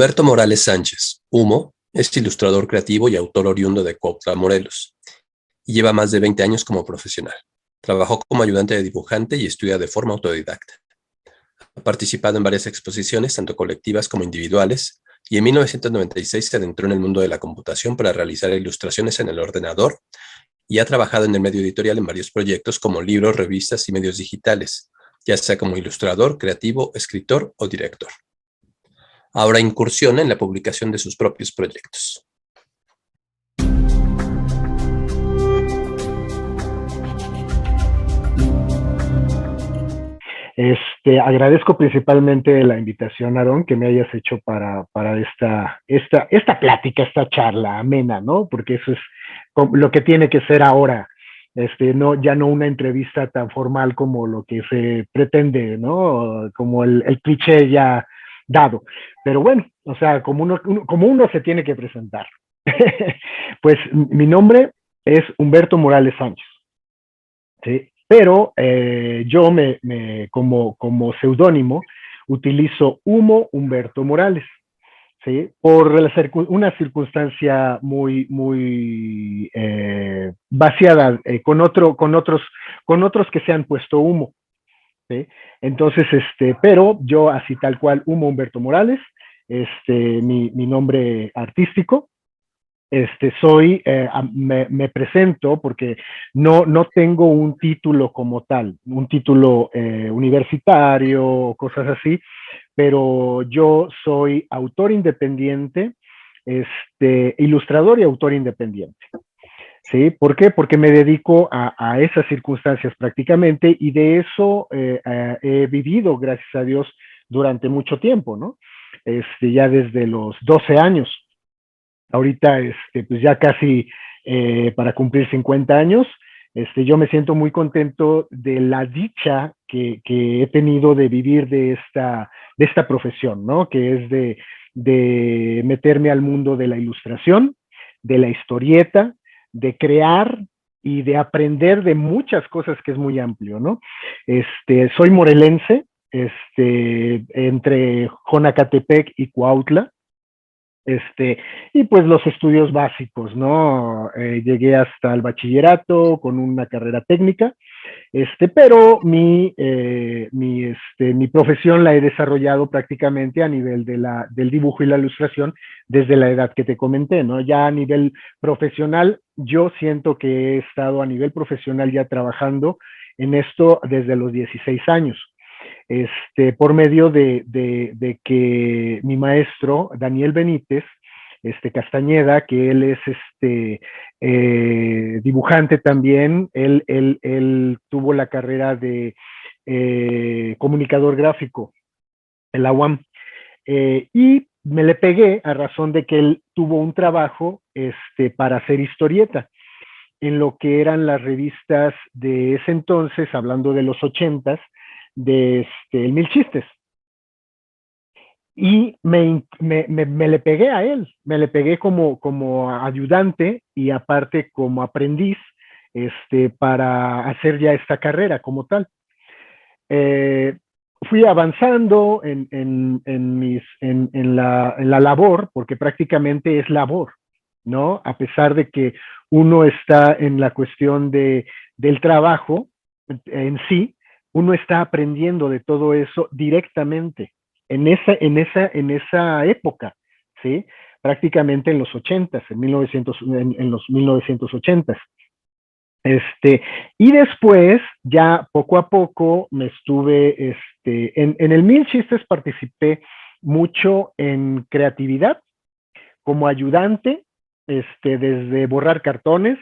Humberto Morales Sánchez, Humo, es ilustrador creativo y autor oriundo de Cuautla, Morelos, y lleva más de 20 años como profesional. Trabajó como ayudante de dibujante y estudia de forma autodidacta. Ha participado en varias exposiciones, tanto colectivas como individuales, y en 1996 se adentró en el mundo de la computación para realizar ilustraciones en el ordenador y ha trabajado en el medio editorial en varios proyectos como libros, revistas y medios digitales, ya sea como ilustrador, creativo, escritor o director. Ahora incursiona en la publicación de sus propios proyectos. Agradezco principalmente la invitación, Aarón, que me hayas hecho para esta plática, esta charla amena, ¿no? Porque eso es lo que tiene que ser ahora. Ya no una entrevista tan formal como lo que se pretende, ¿no? Como el cliché ya dado. Pero bueno, o sea, como uno se tiene que presentar. Pues mi nombre es Humberto Morales Sánchez, ¿sí? Pero yo como seudónimo utilizo Humo Humberto Morales, ¿sí? Por una circunstancia muy vaciada, con otros que se han puesto Humo, ¿sí? Entonces, pero yo así tal cual, Humo Humberto Morales, mi nombre artístico. Me presento porque no tengo un título como tal, un título universitario o cosas así, pero yo soy autor independiente, ilustrador y autor independiente. ¿Sí? ¿Por qué? Porque me dedico a esas circunstancias prácticamente y de eso he vivido, gracias a Dios, durante mucho tiempo, ¿no? Ya desde los 12 años. Ahorita, pues ya casi para cumplir 50 años, yo me siento muy contento de la dicha que he tenido de vivir de esta profesión, ¿no? Que es de meterme al mundo de la ilustración, de la historieta, de crear y de aprender de muchas cosas que es muy amplio, ¿no? Soy morelense, entre Jonacatepec y Cuautla. Y pues los estudios básicos, ¿no? Llegué hasta el bachillerato con una carrera técnica, pero mi profesión la he desarrollado prácticamente a nivel del dibujo y la ilustración desde la edad que te comenté, ¿no? Ya a nivel profesional, yo siento que he estado a nivel profesional ya trabajando en esto desde los 16 años. Por medio de que mi maestro, Daniel Benítez, Castañeda, que él es dibujante también, él tuvo la carrera de comunicador gráfico en la UAM, y me le pegué a razón de que él tuvo un trabajo para hacer historieta en lo que eran las revistas de ese entonces, hablando de los 80s, de el Mil Chistes. Y me le pegué a él, me le pegué como ayudante y aparte como aprendiz, para hacer ya esta carrera como tal. Fui avanzando en la labor, porque prácticamente es labor, ¿no? A pesar de que uno está en la cuestión del trabajo en sí, uno está aprendiendo de todo eso directamente en esa época, ¿sí? Prácticamente en los 80s, en los 1980s. Y después, ya poco a poco, me estuve, en el Mil Chistes participé mucho en creatividad, como ayudante, desde borrar cartones,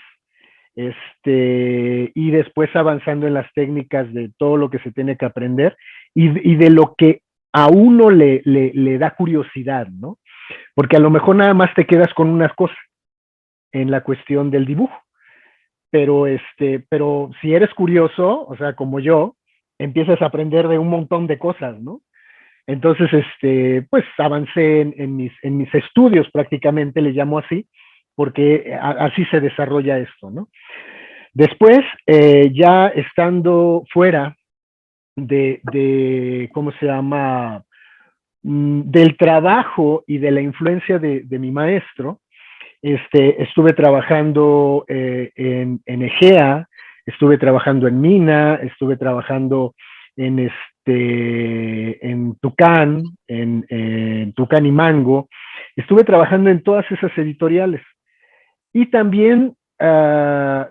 y después avanzando en las técnicas de todo lo que se tiene que aprender y de lo que a uno le da curiosidad, ¿no? Porque a lo mejor nada más te quedas con unas cosas en la cuestión del dibujo. Pero si eres curioso, o sea, como yo, empiezas a aprender de un montón de cosas, ¿no? Entonces, pues avancé en mis estudios prácticamente, le llamo así, porque así se desarrolla esto, ¿no? Después, ya estando fuera ¿cómo se llama? del trabajo y de la influencia de mi maestro, estuve trabajando en Egea, estuve trabajando en Mina, estuve trabajando en Tucán, en Tucán y Mango, estuve trabajando en todas esas editoriales. Y también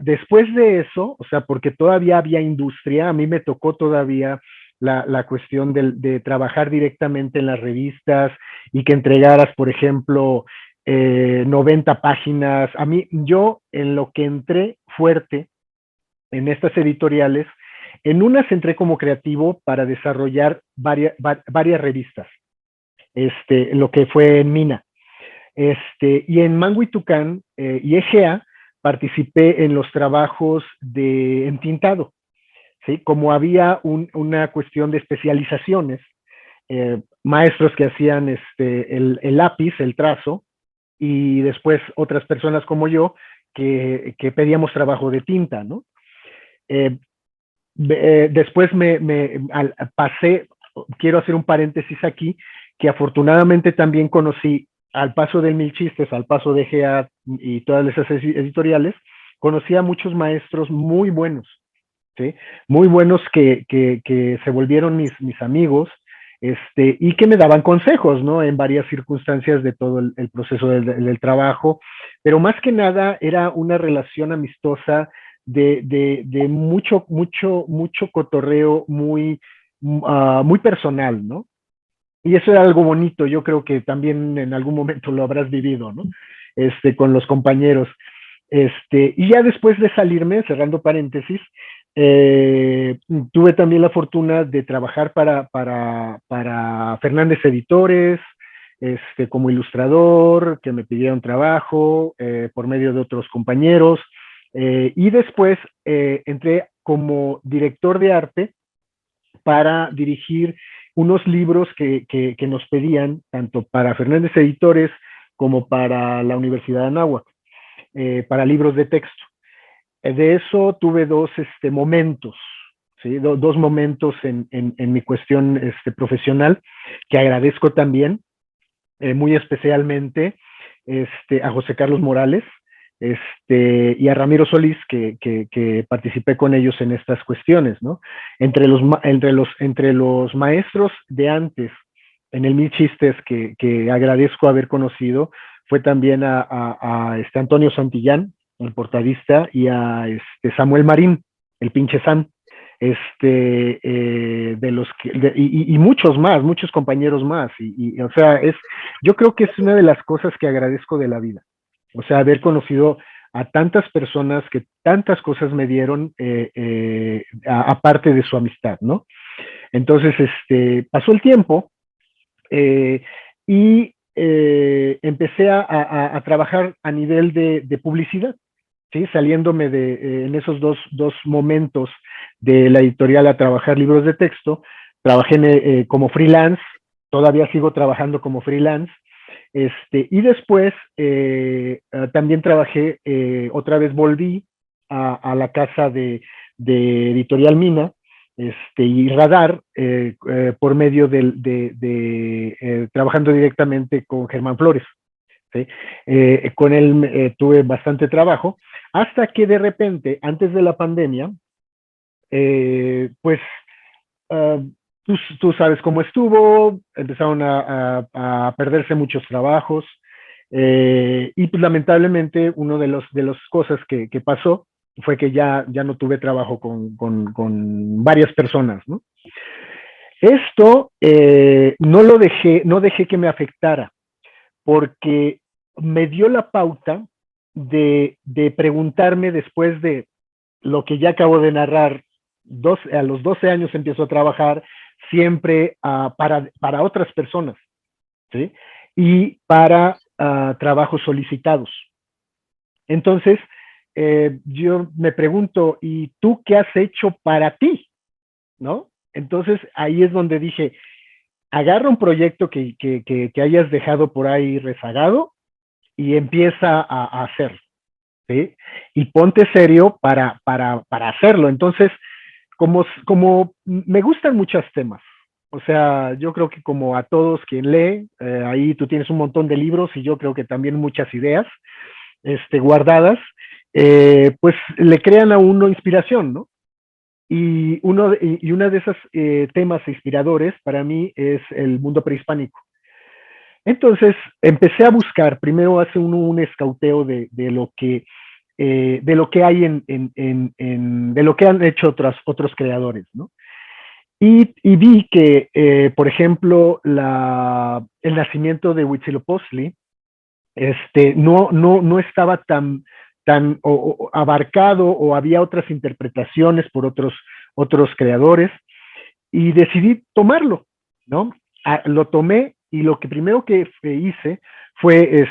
después de eso, o sea, porque todavía había industria, a mí me tocó todavía la cuestión de trabajar directamente en las revistas y que entregaras, por ejemplo, 90 páginas. A mí, yo en lo que entré fuerte en estas editoriales, en unas entré como creativo para desarrollar varias revistas, lo que fue en Mina. Y en Mango y Tucán y Egea participé en los trabajos de entintado, ¿sí? Como había una cuestión de especializaciones, maestros que hacían el lápiz, el trazo, y después otras personas como yo que pedíamos trabajo de tinta, ¿no? Después pasé, quiero hacer un paréntesis aquí, que afortunadamente también conocí al paso del Mil Chistes, al paso de GEA y todas esas editoriales, conocí a muchos maestros muy buenos, ¿sí? Muy buenos que se volvieron mis amigos, y que me daban consejos, ¿no? En varias circunstancias de todo el proceso del trabajo, pero más que nada era una relación amistosa de mucho cotorreo muy personal, ¿no? Y eso era algo bonito, yo creo que también en algún momento lo habrás vivido, ¿no? Con los compañeros. Y ya después de salirme, cerrando paréntesis, eh, tuve también la fortuna de trabajar para Fernández Editores, como ilustrador, que me pidieron trabajo por medio de otros compañeros. Y después entré como director de arte para dirigir unos libros que nos pedían, tanto para Fernández Editores como para la Universidad de Anáhuac, para libros de texto. De eso tuve dos momentos, ¿sí? Dos momentos en mi cuestión profesional, que agradezco también, muy especialmente a José Carlos Morales, y a Ramiro Solís, que participé con ellos en estas cuestiones, ¿no? Entre los maestros de antes, en el Mil Chistes, que agradezco haber conocido, fue también a Antonio Santillán, el portadista, y a Samuel Marín, el pinche San, y muchos más, muchos compañeros más, o sea, yo creo que es una de las cosas que agradezco de la vida. O sea, haber conocido a tantas personas que tantas cosas me dieron, aparte de su amistad, ¿no? Entonces, pasó el tiempo eh, y empecé a trabajar a nivel de publicidad, ¿sí? Saliéndome en esos dos momentos de la editorial a trabajar libros de texto, trabajé como freelance, todavía sigo trabajando como freelance, y después también trabajé, otra vez volví a la casa de Editorial Mina, y Radar, por medio trabajando directamente con Germán Flores, ¿sí? Con él tuve bastante trabajo, hasta que de repente, antes de la pandemia, pues uh, tú sabes cómo estuvo, empezaron a perderse muchos trabajos, y pues lamentablemente una de las cosas que pasó fue que ya no tuve trabajo con varias personas, ¿no? Esto no dejé que me afectara, porque me dio la pauta de preguntarme después de lo que ya acabo de narrar. A los 12 años empiezo a trabajar siempre para otras personas, ¿sí? Y para trabajos solicitados. Entonces, yo me pregunto, ¿y tú qué has hecho para ti? ¿No? Entonces, ahí es donde dije, agarra un proyecto que hayas dejado por ahí rezagado y empieza a hacer, ¿sí? Y ponte serio para hacerlo. Entonces, como me gustan muchos temas, O sea, yo creo que como a todos quien lee, ahí tú tienes un montón de libros y yo creo que también muchas ideas guardadas, pues le crean a uno inspiración, ¿no? Y una de esos temas inspiradores para mí es el mundo prehispánico. Entonces empecé a buscar, primero hace uno un escauteo de lo que hay de lo que han hecho otros creadores, ¿no? Y vi que, por ejemplo, el nacimiento de Huitzilopochtli no estaba tan abarcado o había otras interpretaciones por otros creadores y decidí tomarlo, ¿no? Lo tomé y lo que primero que hice fue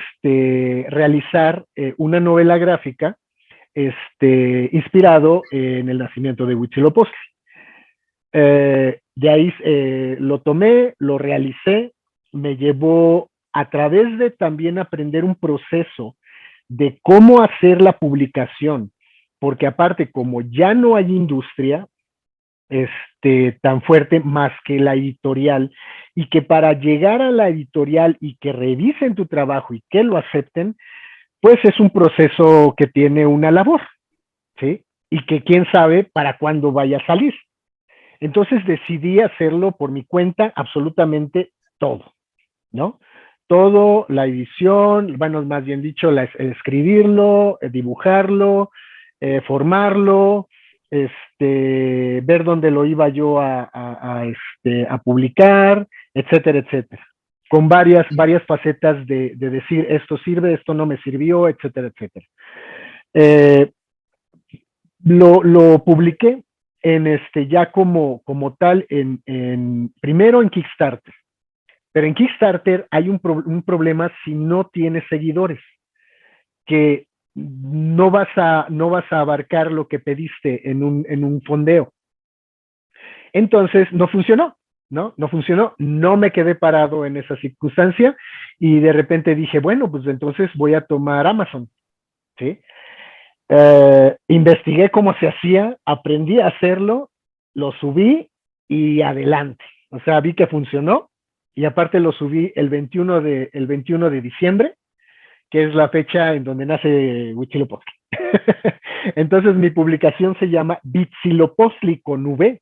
realizar una novela gráfica inspirado en el nacimiento de Huitzilopochtli. De ahí lo tomé, lo realicé, me llevó a través de también aprender un proceso de cómo hacer la publicación, porque aparte como ya no hay industria tan fuerte más que la editorial, y que para llegar a la editorial y que revisen tu trabajo y que lo acepten, pues es un proceso que tiene una labor, ¿sí? Y que quién sabe para cuándo vaya a salir. Entonces decidí hacerlo por mi cuenta, absolutamente todo, ¿no? Todo, la edición, bueno, más bien dicho, escribirlo, dibujarlo, formarlo, ver dónde lo iba yo a publicar, etcétera, etcétera. Con varias facetas de decir esto sirve, esto no me sirvió, etcétera, etcétera. Eh, lo publiqué ya como tal primero en Kickstarter. Pero en Kickstarter hay un problema si no tienes seguidores, que no vas a abarcar lo que pediste en un fondeo. Entonces no funcionó, ¿no? No funcionó, no me quedé parado en esa circunstancia y de repente dije, bueno, pues entonces voy a tomar Amazon, ¿sí? Investigué cómo se hacía, aprendí a hacerlo, lo subí y adelante. O sea, vi que funcionó y aparte lo subí el 21 de diciembre, que es la fecha en donde nace Huitzilopochtli. Entonces mi publicación se llama Huitzilopochtli con V,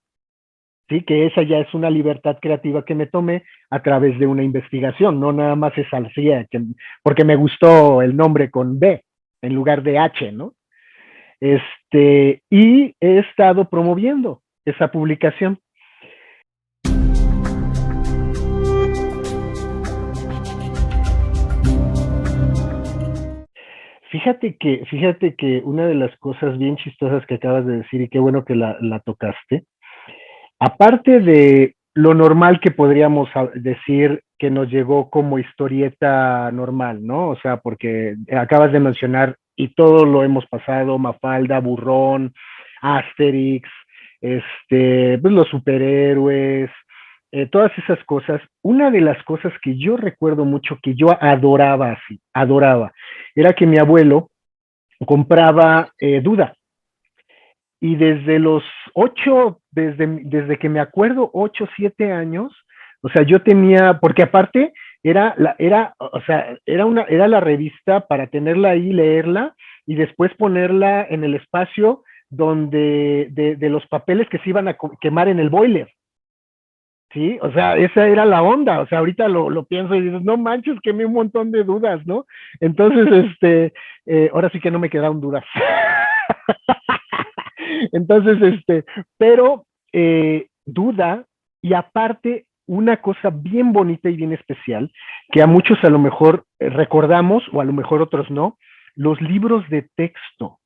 ¿sí? Que esa ya es una libertad creativa que me tomé a través de una investigación, no nada más es Alcía, porque me gustó el nombre con B en lugar de H, ¿no? Y he estado promoviendo esa publicación. Fíjate que una de las cosas bien chistosas que acabas de decir, y qué bueno que la tocaste, aparte de lo normal que podríamos decir que nos llegó como historieta normal, ¿no? O sea, porque acabas de mencionar, y todo lo hemos pasado, Mafalda, Burrón, Asterix, pues los superhéroes, todas esas cosas. Una de las cosas que yo recuerdo mucho, que yo adoraba así, adoraba, era que mi abuelo compraba Duda. Y desde los 8, desde que me acuerdo, 8, 7 años, o sea, yo tenía, porque aparte o sea, era la revista para tenerla ahí, leerla y después ponerla en el espacio de los papeles que se iban a quemar en el boiler. Sí, o sea, esa era la onda. O sea, ahorita lo pienso y dices, no manches, quemé un montón de dudas, ¿no? Entonces, ahora sí que no me quedaron dudas. Entonces, pero Duda, y aparte, una cosa bien bonita y bien especial, que a muchos a lo mejor recordamos, o a lo mejor otros no, los libros de texto.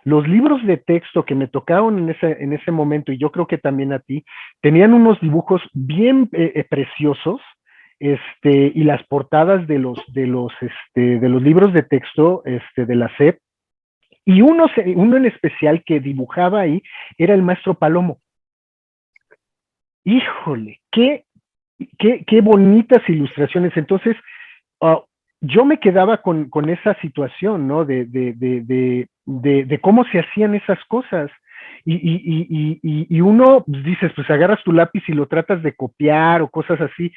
Los libros de texto que me tocaron en ese momento, y yo creo que también a ti, tenían unos dibujos bien preciosos, y las portadas de los libros de texto de la SEP, y uno en especial que dibujaba ahí era el maestro Palomo. Híjole, qué bonitas ilustraciones. Entonces, uh, yo me quedaba con esa situación, ¿no? De cómo se hacían esas cosas. y uno pues, dices, pues agarras tu lápiz y lo tratas de copiar o cosas así,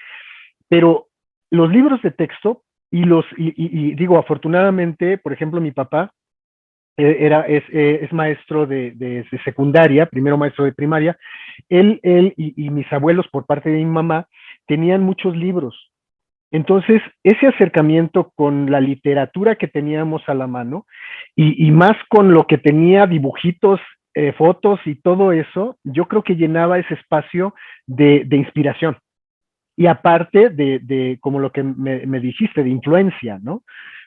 pero los libros de texto y digo, afortunadamente, por ejemplo, mi papá es maestro de secundaria, primero maestro de primaria. Él y mis abuelos, por parte de mi mamá, tenían muchos libros. Entonces, ese acercamiento con la literatura que teníamos a la mano y más con lo que tenía dibujitos, fotos y todo eso, yo creo que llenaba ese espacio de inspiración. Y aparte como lo que me dijiste, de influencia, ¿no?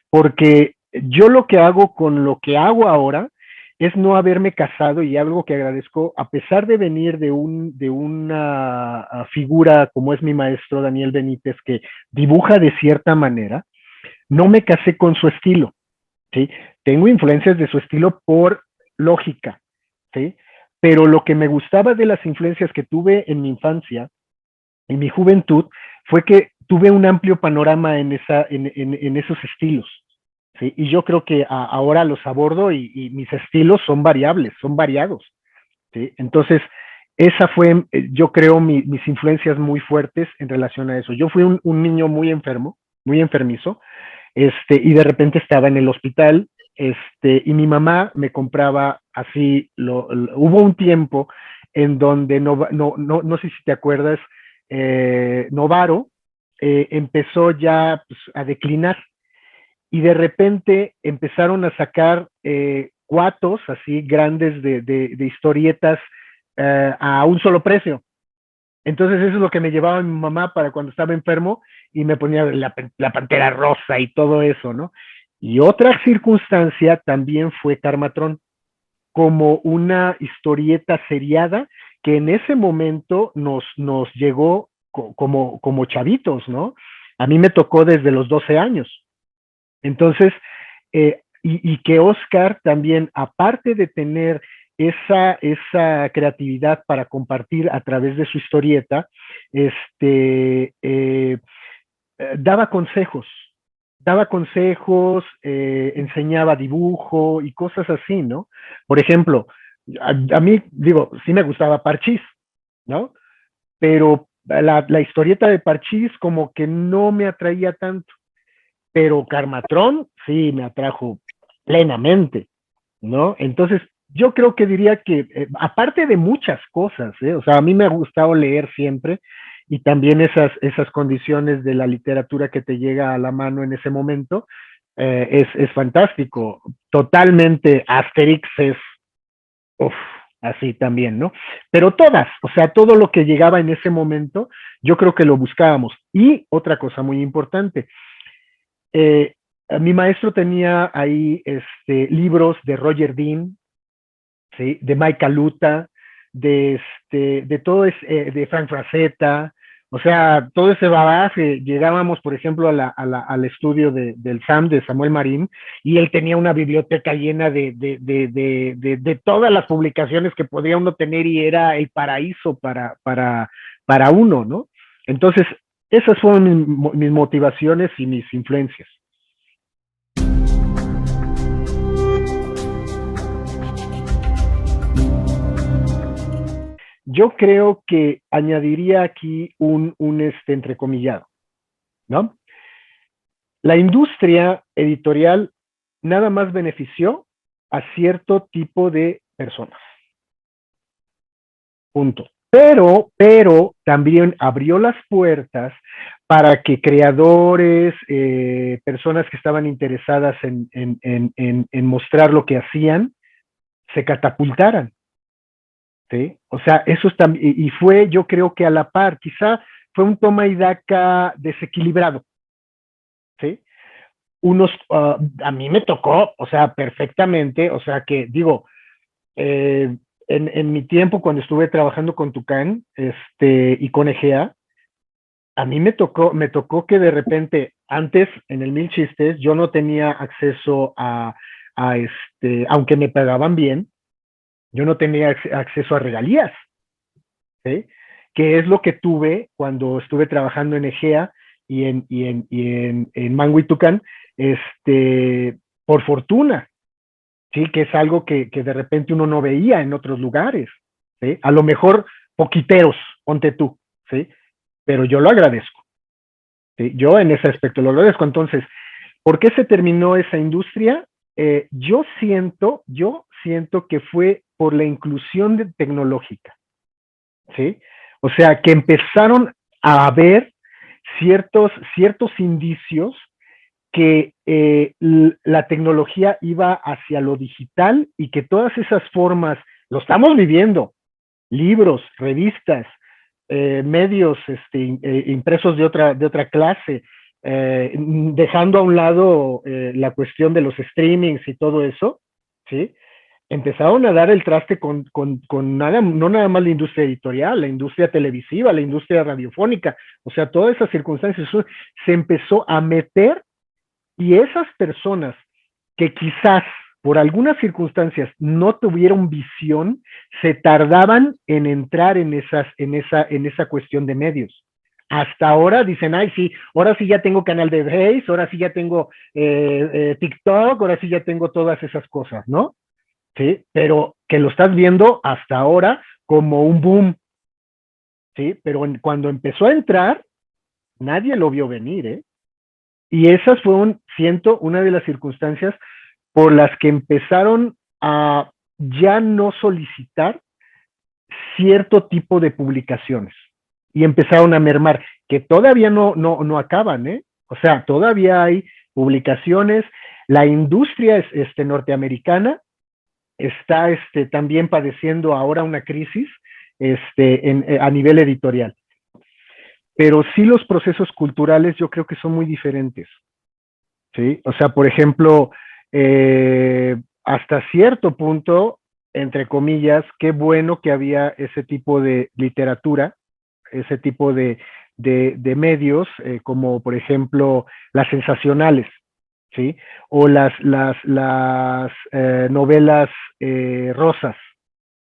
Porque yo lo que hago con lo que hago ahora es no haberme casado y algo que agradezco, a pesar de venir de una figura como es mi maestro Daniel Benítez, que dibuja de cierta manera, no me casé con su estilo, ¿sí? Tengo influencias de su estilo por lógica, ¿sí? Pero lo que me gustaba de las influencias que tuve en mi infancia, en mi juventud, fue que tuve un amplio panorama en esos estilos. ¿Sí? Y yo creo que ahora los abordo y mis estilos son variables, son variados. ¿Sí? Entonces, esa fue, yo creo, mis influencias muy fuertes en relación a eso. Yo fui un niño muy enfermo, muy enfermizo, y de repente estaba en el hospital, y mi mamá me compraba así, hubo un tiempo en donde, no sé si te acuerdas, Novaro empezó ya pues, a declinar y de repente empezaron a sacar cuatos así grandes de historietas a un solo precio. Entonces eso es lo que me llevaba mi mamá para cuando estaba enfermo y me ponía la Pantera Rosa y todo eso, ¿no? Y otra circunstancia también fue Karmatron, como una historieta seriada que en ese momento nos llegó como chavitos, ¿no? A mí me tocó desde los 12 años. Entonces, y que Oscar también, aparte de tener esa creatividad para compartir a través de su historieta, daba consejos, enseñaba dibujo y cosas así, ¿no? Por ejemplo, a mí, digo, sí me gustaba Parchís, ¿no? Pero la historieta de Parchís como que no me atraía tanto, pero Karmatron sí me atrajo plenamente, ¿no? Entonces, yo creo que diría que, aparte de muchas cosas, o sea, a mí me ha gustado leer siempre y también esas condiciones de la literatura que te llega a la mano en ese momento, es fantástico. Totalmente Asterix es, uf, así también, ¿no? Pero todas, o sea, todo lo que llegaba en ese momento, yo creo que lo buscábamos. Y otra cosa muy importante, eh, mi maestro tenía ahí libros de Roger Dean, ¿sí? De Mike Kaluta, de todo de Frank Frazetta, o sea, todo ese bagaje. Llegábamos, por ejemplo, al estudio del SAM, de Samuel Marín, y él tenía una biblioteca llena de todas las publicaciones que podía uno tener y era el paraíso para uno, ¿no? Entonces, esas fueron mis motivaciones y mis influencias. Yo creo que añadiría aquí un entrecomillado, ¿no? La industria editorial nada más benefició a cierto tipo de personas. Punto. Pero también abrió las puertas para que creadores, personas que estaban interesadas en mostrar lo que hacían, se catapultaran. ¿Sí? O sea, eso es también, y fue, yo creo que a la par, quizá fue un toma y daca desequilibrado, ¿sí? A mí me tocó, o sea, perfectamente, o sea, que digo, en mi tiempo cuando estuve trabajando con Tucán, y con Egea, a mí me tocó que de repente, antes, en el Mil Chistes, yo no tenía acceso aunque me pagaban bien, yo no tenía acceso a regalías, ¿sí? Que es lo que tuve cuando estuve trabajando en Egea y en Mango y Tucán, por fortuna, ¿sí? Que es algo que de repente uno no veía en otros lugares, ¿sí? A lo mejor poquiteros, ponte tú, ¿sí? Pero yo lo agradezco, ¿sí? Yo en ese aspecto lo agradezco. Entonces, ¿por qué se terminó esa industria? Yo siento que fue por la inclusión tecnológica, ¿sí? O sea, que empezaron a haber ciertos indicios que la tecnología iba hacia lo digital y que todas esas formas, lo estamos viviendo, libros, revistas, medios impresos de otra clase, dejando a un lado la cuestión de los streamings y todo eso, ¿sí? Empezaron a dar el traste con nada, no nada más la industria editorial, la industria televisiva, la industria radiofónica, o sea, todas esas circunstancias, eso se empezó a meter y esas personas que quizás por algunas circunstancias no tuvieron visión, se tardaban en entrar en esa cuestión de medios. Hasta ahora dicen, ay, sí, ahora sí ya tengo canal de Face, ahora sí ya tengo TikTok, ahora sí ya tengo todas esas cosas, ¿no? Sí, pero que lo estás viendo hasta ahora como un boom, ¿sí? Pero cuando empezó a entrar, nadie lo vio venir, ¿eh? Y esas fueron, siento, una de las circunstancias por las que empezaron a ya no solicitar cierto tipo de publicaciones y empezaron a mermar, que todavía no acaban, ¿eh? O sea, todavía hay publicaciones, la industria norteamericana está también padeciendo ahora una crisis a nivel editorial. Pero sí los procesos culturales yo creo que son muy diferentes, ¿sí? O sea, por ejemplo, hasta cierto punto, entre comillas, qué bueno que había ese tipo de literatura, ese tipo de medios, como por ejemplo las sensacionales, ¿sí? O las novelas rosas,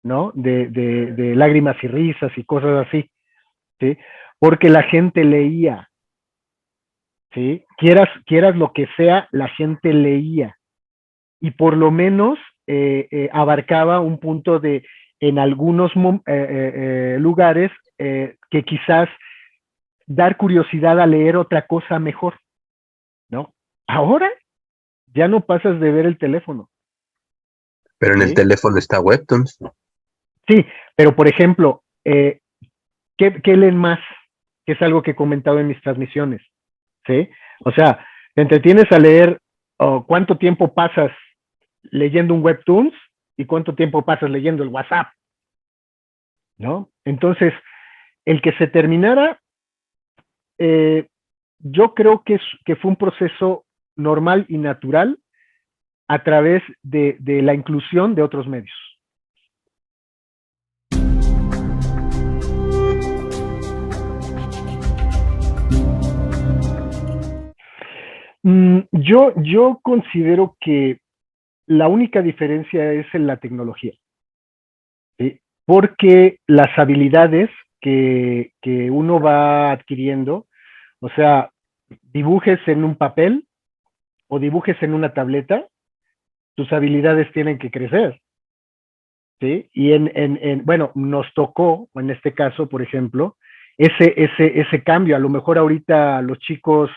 ¿no? De lágrimas y risas y cosas así, ¿sí? Porque la gente leía, ¿sí? Quieras lo que sea, la gente leía. Y por lo menos abarcaba un punto en algunos lugares, que quizás dar curiosidad a leer otra cosa mejor, ¿no? Ahora ya no pasas de ver el teléfono, Pero en el ¿sí? teléfono está Webtoons. Sí, pero por ejemplo, ¿qué leen más? Que es algo que he comentado en mis transmisiones, ¿sí? O sea, te entretienes a leer, cuánto tiempo pasas leyendo un Webtoons y cuánto tiempo pasas leyendo el WhatsApp, ¿no? Entonces, el que se terminara, eh, yo creo que fue un proceso normal y natural a través de la inclusión de otros medios. Yo considero que la única diferencia es en la tecnología, ¿sí? Porque las habilidades que uno va adquiriendo, o sea, dibujes en un papel o dibujes en una tableta, tus habilidades tienen que crecer, ¿sí? Y bueno, nos tocó, en este caso, por ejemplo, ese cambio. A lo mejor ahorita los chicos,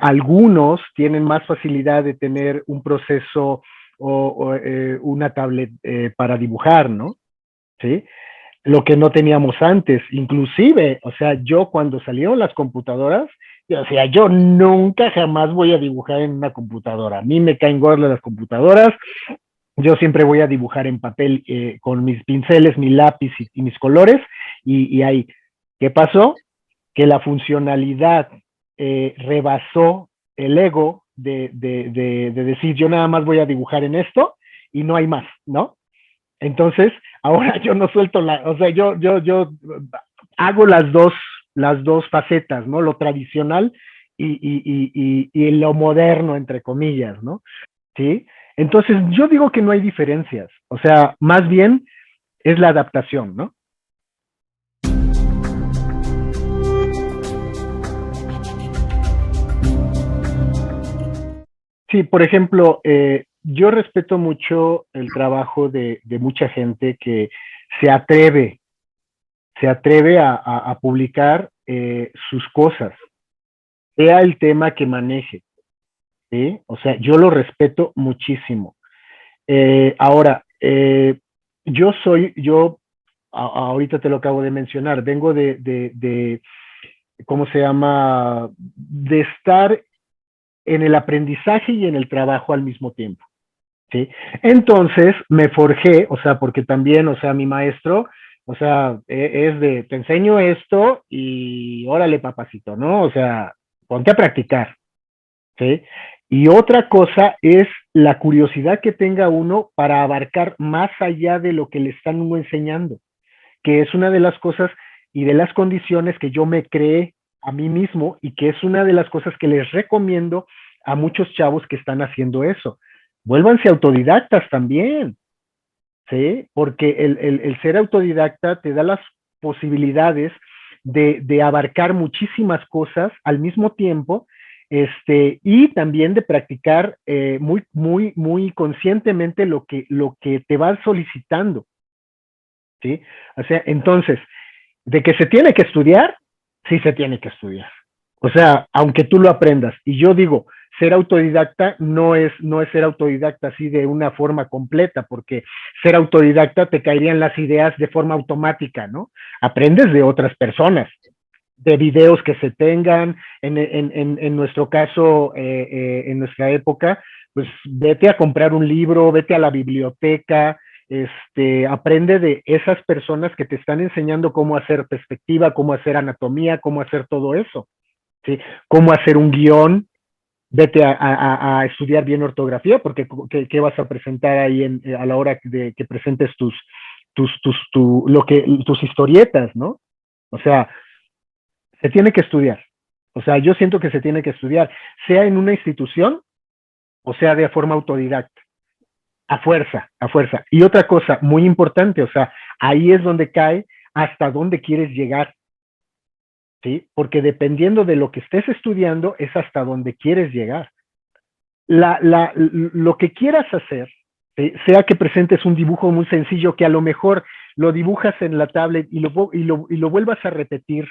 algunos tienen más facilidad de tener un proceso o una tablet para dibujar, ¿no? ¿Sí? Lo que no teníamos antes, inclusive, o sea, yo cuando salieron las computadoras, o sea, yo nunca jamás voy a dibujar en una computadora. A mí me caen gordas las computadoras, yo siempre voy a dibujar en papel, con mis pinceles, mi lápiz y mis colores, y ahí, ¿qué pasó? Que la funcionalidad rebasó el ego de decir, yo nada más voy a dibujar en esto y no hay más, ¿no? Entonces, ahora yo no suelto o sea, yo hago las dos facetas, ¿no? Lo tradicional y lo moderno, entre comillas, ¿no? ¿Sí? Entonces, yo digo que no hay diferencias, o sea, más bien es la adaptación, ¿no? Sí, por ejemplo, yo respeto mucho el trabajo de mucha gente que se atreve, a publicar sus cosas, sea el tema que maneje, ¿sí? O sea, yo lo respeto muchísimo. Ahora, ahorita te lo acabo de mencionar, vengo ¿cómo se llama? De estar en el aprendizaje y en el trabajo al mismo tiempo, ¿sí? Entonces me forjé, o sea, porque también, o sea, mi maestro, o sea, te enseño esto y órale, papacito, ¿no? O sea, ponte a practicar, ¿sí? Y otra cosa es la curiosidad que tenga uno para abarcar más allá de lo que le están uno enseñando, que es una de las cosas y de las condiciones que yo me creé a mí mismo y que es una de las cosas que les recomiendo a muchos chavos que están haciendo eso. Vuélvanse autodidactas también, ¿sí? Porque el ser autodidacta te da las posibilidades de abarcar muchísimas cosas al mismo tiempo, y también de practicar muy conscientemente lo que te va solicitando, ¿sí? O sea, entonces, de que se tiene que estudiar, sí se tiene que estudiar. O sea, aunque tú lo aprendas. Y yo digo, ser autodidacta no es ser autodidacta así de una forma completa, porque ser autodidacta te caerían las ideas de forma automática, ¿no? Aprendes de otras personas, de videos que se tengan, en nuestro caso, en nuestra época, pues vete a comprar un libro, vete a la biblioteca, aprende de esas personas que te están enseñando cómo hacer perspectiva, cómo hacer anatomía, cómo hacer todo eso, ¿sí? Cómo hacer un guión, vete a estudiar bien ortografía, porque ¿qué vas a presentar ahí a la hora de que presentes tus historietas, ¿no? O sea, se tiene que estudiar. O sea, yo siento que se tiene que estudiar, sea en una institución o sea de forma autodidacta. A fuerza, a fuerza. Y otra cosa muy importante, o sea, ahí es donde cae hasta dónde quieres llegar, ¿sí? Porque dependiendo de lo que estés estudiando es hasta dónde quieres llegar. Lo que quieras hacer, ¿sí? Sea que presentes un dibujo muy sencillo que a lo mejor lo dibujas en la tablet y lo vuelvas a repetir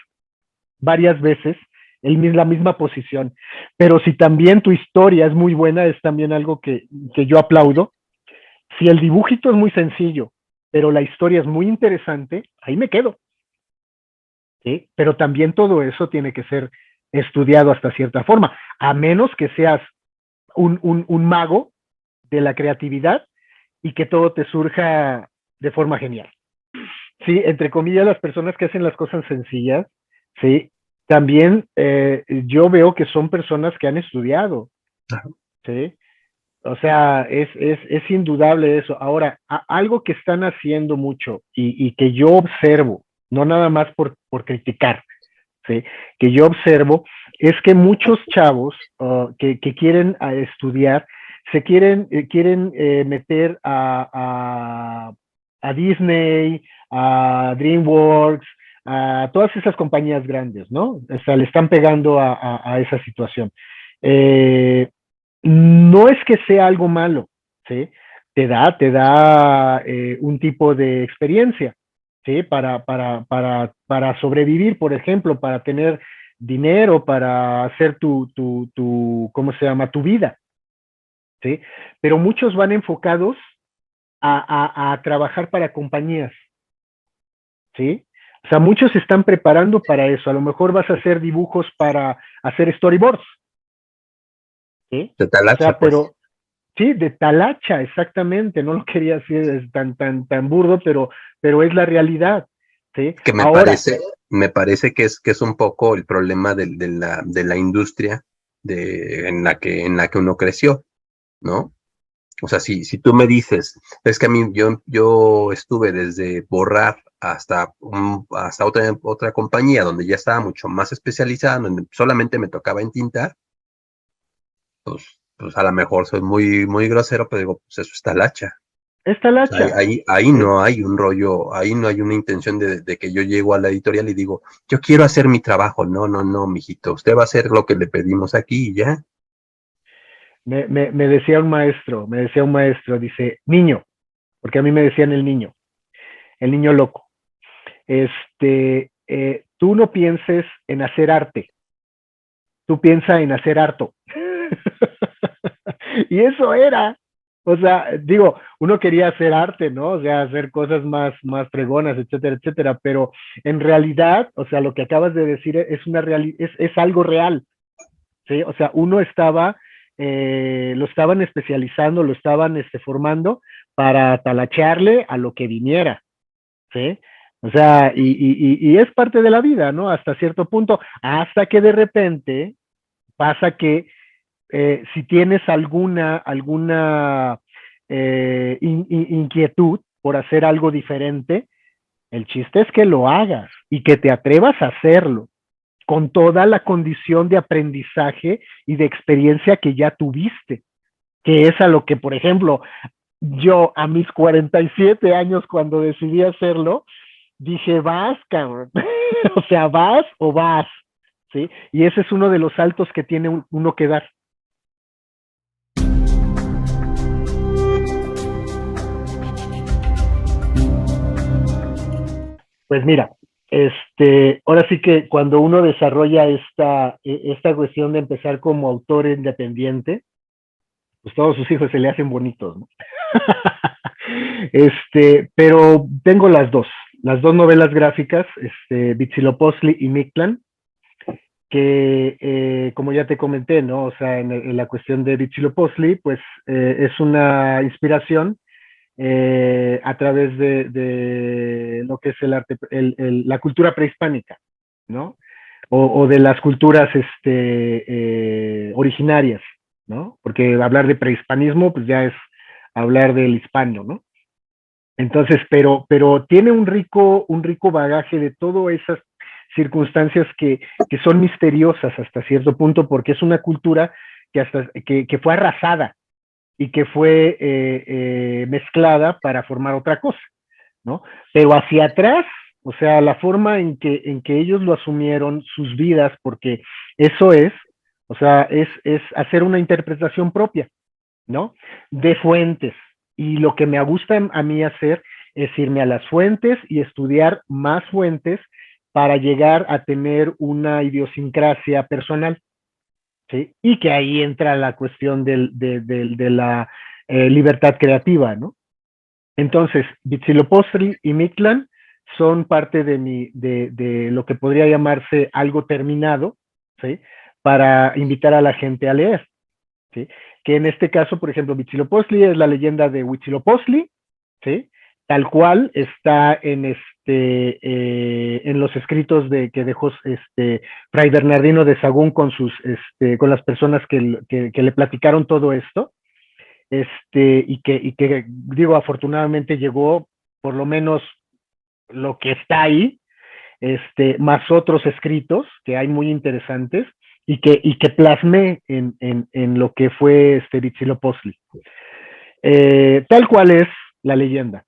varias veces, la misma posición. Pero si también tu historia es muy buena, es también algo que yo aplaudo. Si el dibujito es muy sencillo, pero la historia es muy interesante, ahí me quedo, ¿sí? Pero también todo eso tiene que ser estudiado hasta cierta forma, a menos que seas un mago de la creatividad y que todo te surja de forma genial. Sí, entre comillas, las personas que hacen las cosas sencillas, sí, también yo veo que son personas que han estudiado, ¿sí? O sea, es indudable eso. Ahora, algo que están haciendo mucho y que yo observo, no nada más por criticar, ¿sí? Que yo observo, es que muchos chavos que quieren estudiar, quieren meter a Disney, a DreamWorks, a todas esas compañías grandes, ¿no? O sea, le están pegando a esa situación. No es que sea algo malo, ¿sí? Te da un tipo de experiencia, ¿sí? Para sobrevivir, por ejemplo, para tener dinero, para hacer ¿cómo se llama? Tu vida, ¿sí? Pero muchos van enfocados a trabajar para compañías, ¿sí? O sea, muchos se están preparando para eso. A lo mejor vas a hacer dibujos para hacer storyboards, ¿sí? De tal O sea, hacha, pues. pero sí, de talacha, exactamente. No lo quería decir tan burdo, pero es la realidad, ¿sí? Que Ahora, me parece que es un poco el problema de la industria en la que uno creció, ¿no? O sea, si tú me dices, es que a mí yo estuve desde borrar hasta otra compañía donde ya estaba mucho más especializada, donde solamente me tocaba entintar, pues a lo mejor soy muy grosero, pero digo, pues eso está lacha. es O sea, talacha, ahí ¿sí? no hay un rollo, ahí no hay una intención de que yo llego a la editorial y digo, yo quiero hacer mi trabajo. No, mijito, usted va a hacer lo que le pedimos aquí y ya. Me decía un maestro, dice, niño, porque a mí me decían el niño loco. Tú no pienses en hacer arte, tú piensa en hacer harto. Y eso era, o sea, digo, uno quería hacer arte, ¿no? O sea, hacer cosas más fregonas, etcétera, etcétera, pero en realidad, o sea, lo que acabas de decir es algo real, ¿sí? O sea, uno estaba, lo estaban especializando, lo estaban formando para talacharle a lo que viniera, ¿sí? O sea, y es parte de la vida, ¿no? Hasta cierto punto, hasta que de repente pasa que si tienes alguna inquietud por hacer algo diferente, el chiste es que lo hagas y que te atrevas a hacerlo con toda la condición de aprendizaje y de experiencia que ya tuviste, que es a lo que, por ejemplo, yo a mis 47 años cuando decidí hacerlo, dije, vas, cabrón. O sea, vas o vas, ¿sí? Y ese es uno de los saltos que tiene uno que dar. Pues mira, ahora sí que cuando uno desarrolla esta cuestión de empezar como autor independiente, pues todos sus hijos se le hacen bonitos, ¿no? Pero tengo las dos novelas gráficas, Huitzilopochtli y Mictlán, que como ya te comenté, ¿no? O sea, en la cuestión de Huitzilopochtli, pues es una inspiración a través de lo que es el arte, la cultura prehispánica, ¿no? O de las culturas originarias, ¿no? Porque hablar de prehispanismo, pues ya es hablar del hispano, ¿no? Entonces, pero tiene un rico bagaje de todas esas circunstancias que son misteriosas hasta cierto punto, porque es una cultura que fue arrasada y que fue mezclada para formar otra cosa, ¿no? Pero hacia atrás, o sea, la forma en que ellos lo asumieron, sus vidas, porque eso es, o sea, es hacer una interpretación propia, ¿no? De fuentes. Y lo que me gusta a mí hacer es irme a las fuentes y estudiar más fuentes para llegar a tener una idiosincrasia personal, ¿sí? Y que ahí entra la cuestión de la libertad creativa, ¿no? Entonces, Huitzilopochtli y Mictlán son parte de lo que podría llamarse algo terminado, ¿sí? Para invitar a la gente a leer, ¿sí? Que en este caso, por ejemplo, Huitzilopochtli es la leyenda de Huitzilopochtli, ¿sí? Tal cual está en los escritos que dejó Fray Bernardino de Sagún con las personas que le platicaron todo esto, y que, digo, afortunadamente llegó por lo menos lo que está ahí, más otros escritos que hay muy interesantes y que plasmé en lo que fue Huitzilopochtli. Tal cual es la leyenda.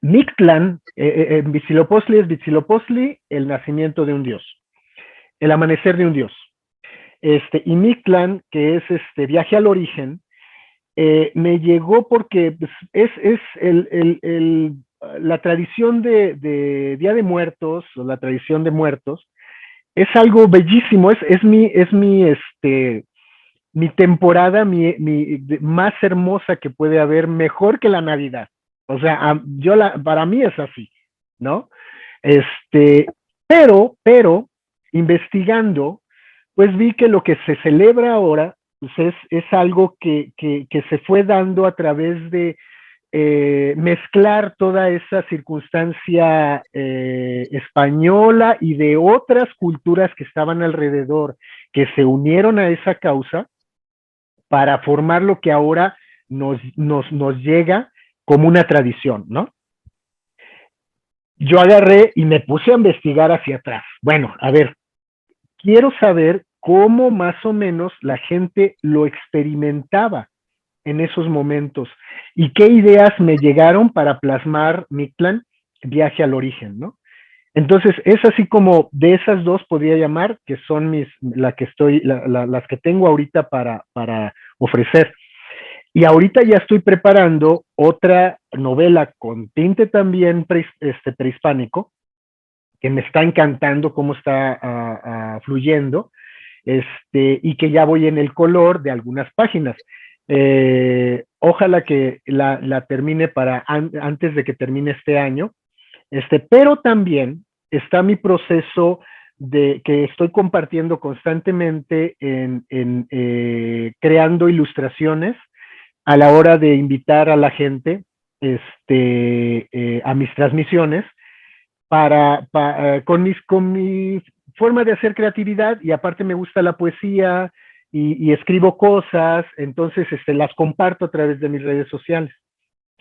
Mictlán, Huitzilopochtli es Huitzilopochtli, el nacimiento de un dios, el amanecer de un dios. Y Mictlán, que es viaje al origen, me llegó porque pues, es la tradición de Día de Muertos, o la tradición de muertos, es algo bellísimo, mi temporada más hermosa que puede haber, mejor que la Navidad. O sea, para mí es así, ¿no? Este, pero, investigando, pues vi que lo que se celebra ahora pues es algo que se fue dando a través de mezclar toda esa circunstancia española y de otras culturas que estaban alrededor, que se unieron a esa causa para formar lo que ahora nos llega como una tradición, ¿no? Yo agarré y me puse a investigar hacia atrás. Bueno, a ver, quiero saber cómo más o menos la gente lo experimentaba en esos momentos y qué ideas me llegaron para plasmar mi plan Viaje al Origen, ¿no? Entonces, es así como de esas dos podría llamar, que son las que tengo ahorita para ofrecer. Y ahorita ya estoy preparando otra novela con tinte también prehispánico, que me está encantando cómo está fluyendo, y que ya voy en el color de algunas páginas. Ojalá que la termine antes de que termine este año, pero también está mi proceso que estoy compartiendo constantemente en creando ilustraciones a la hora de invitar a la gente a mis transmisiones con mi forma de hacer creatividad, y aparte me gusta la poesía y escribo cosas, entonces las comparto a través de mis redes sociales,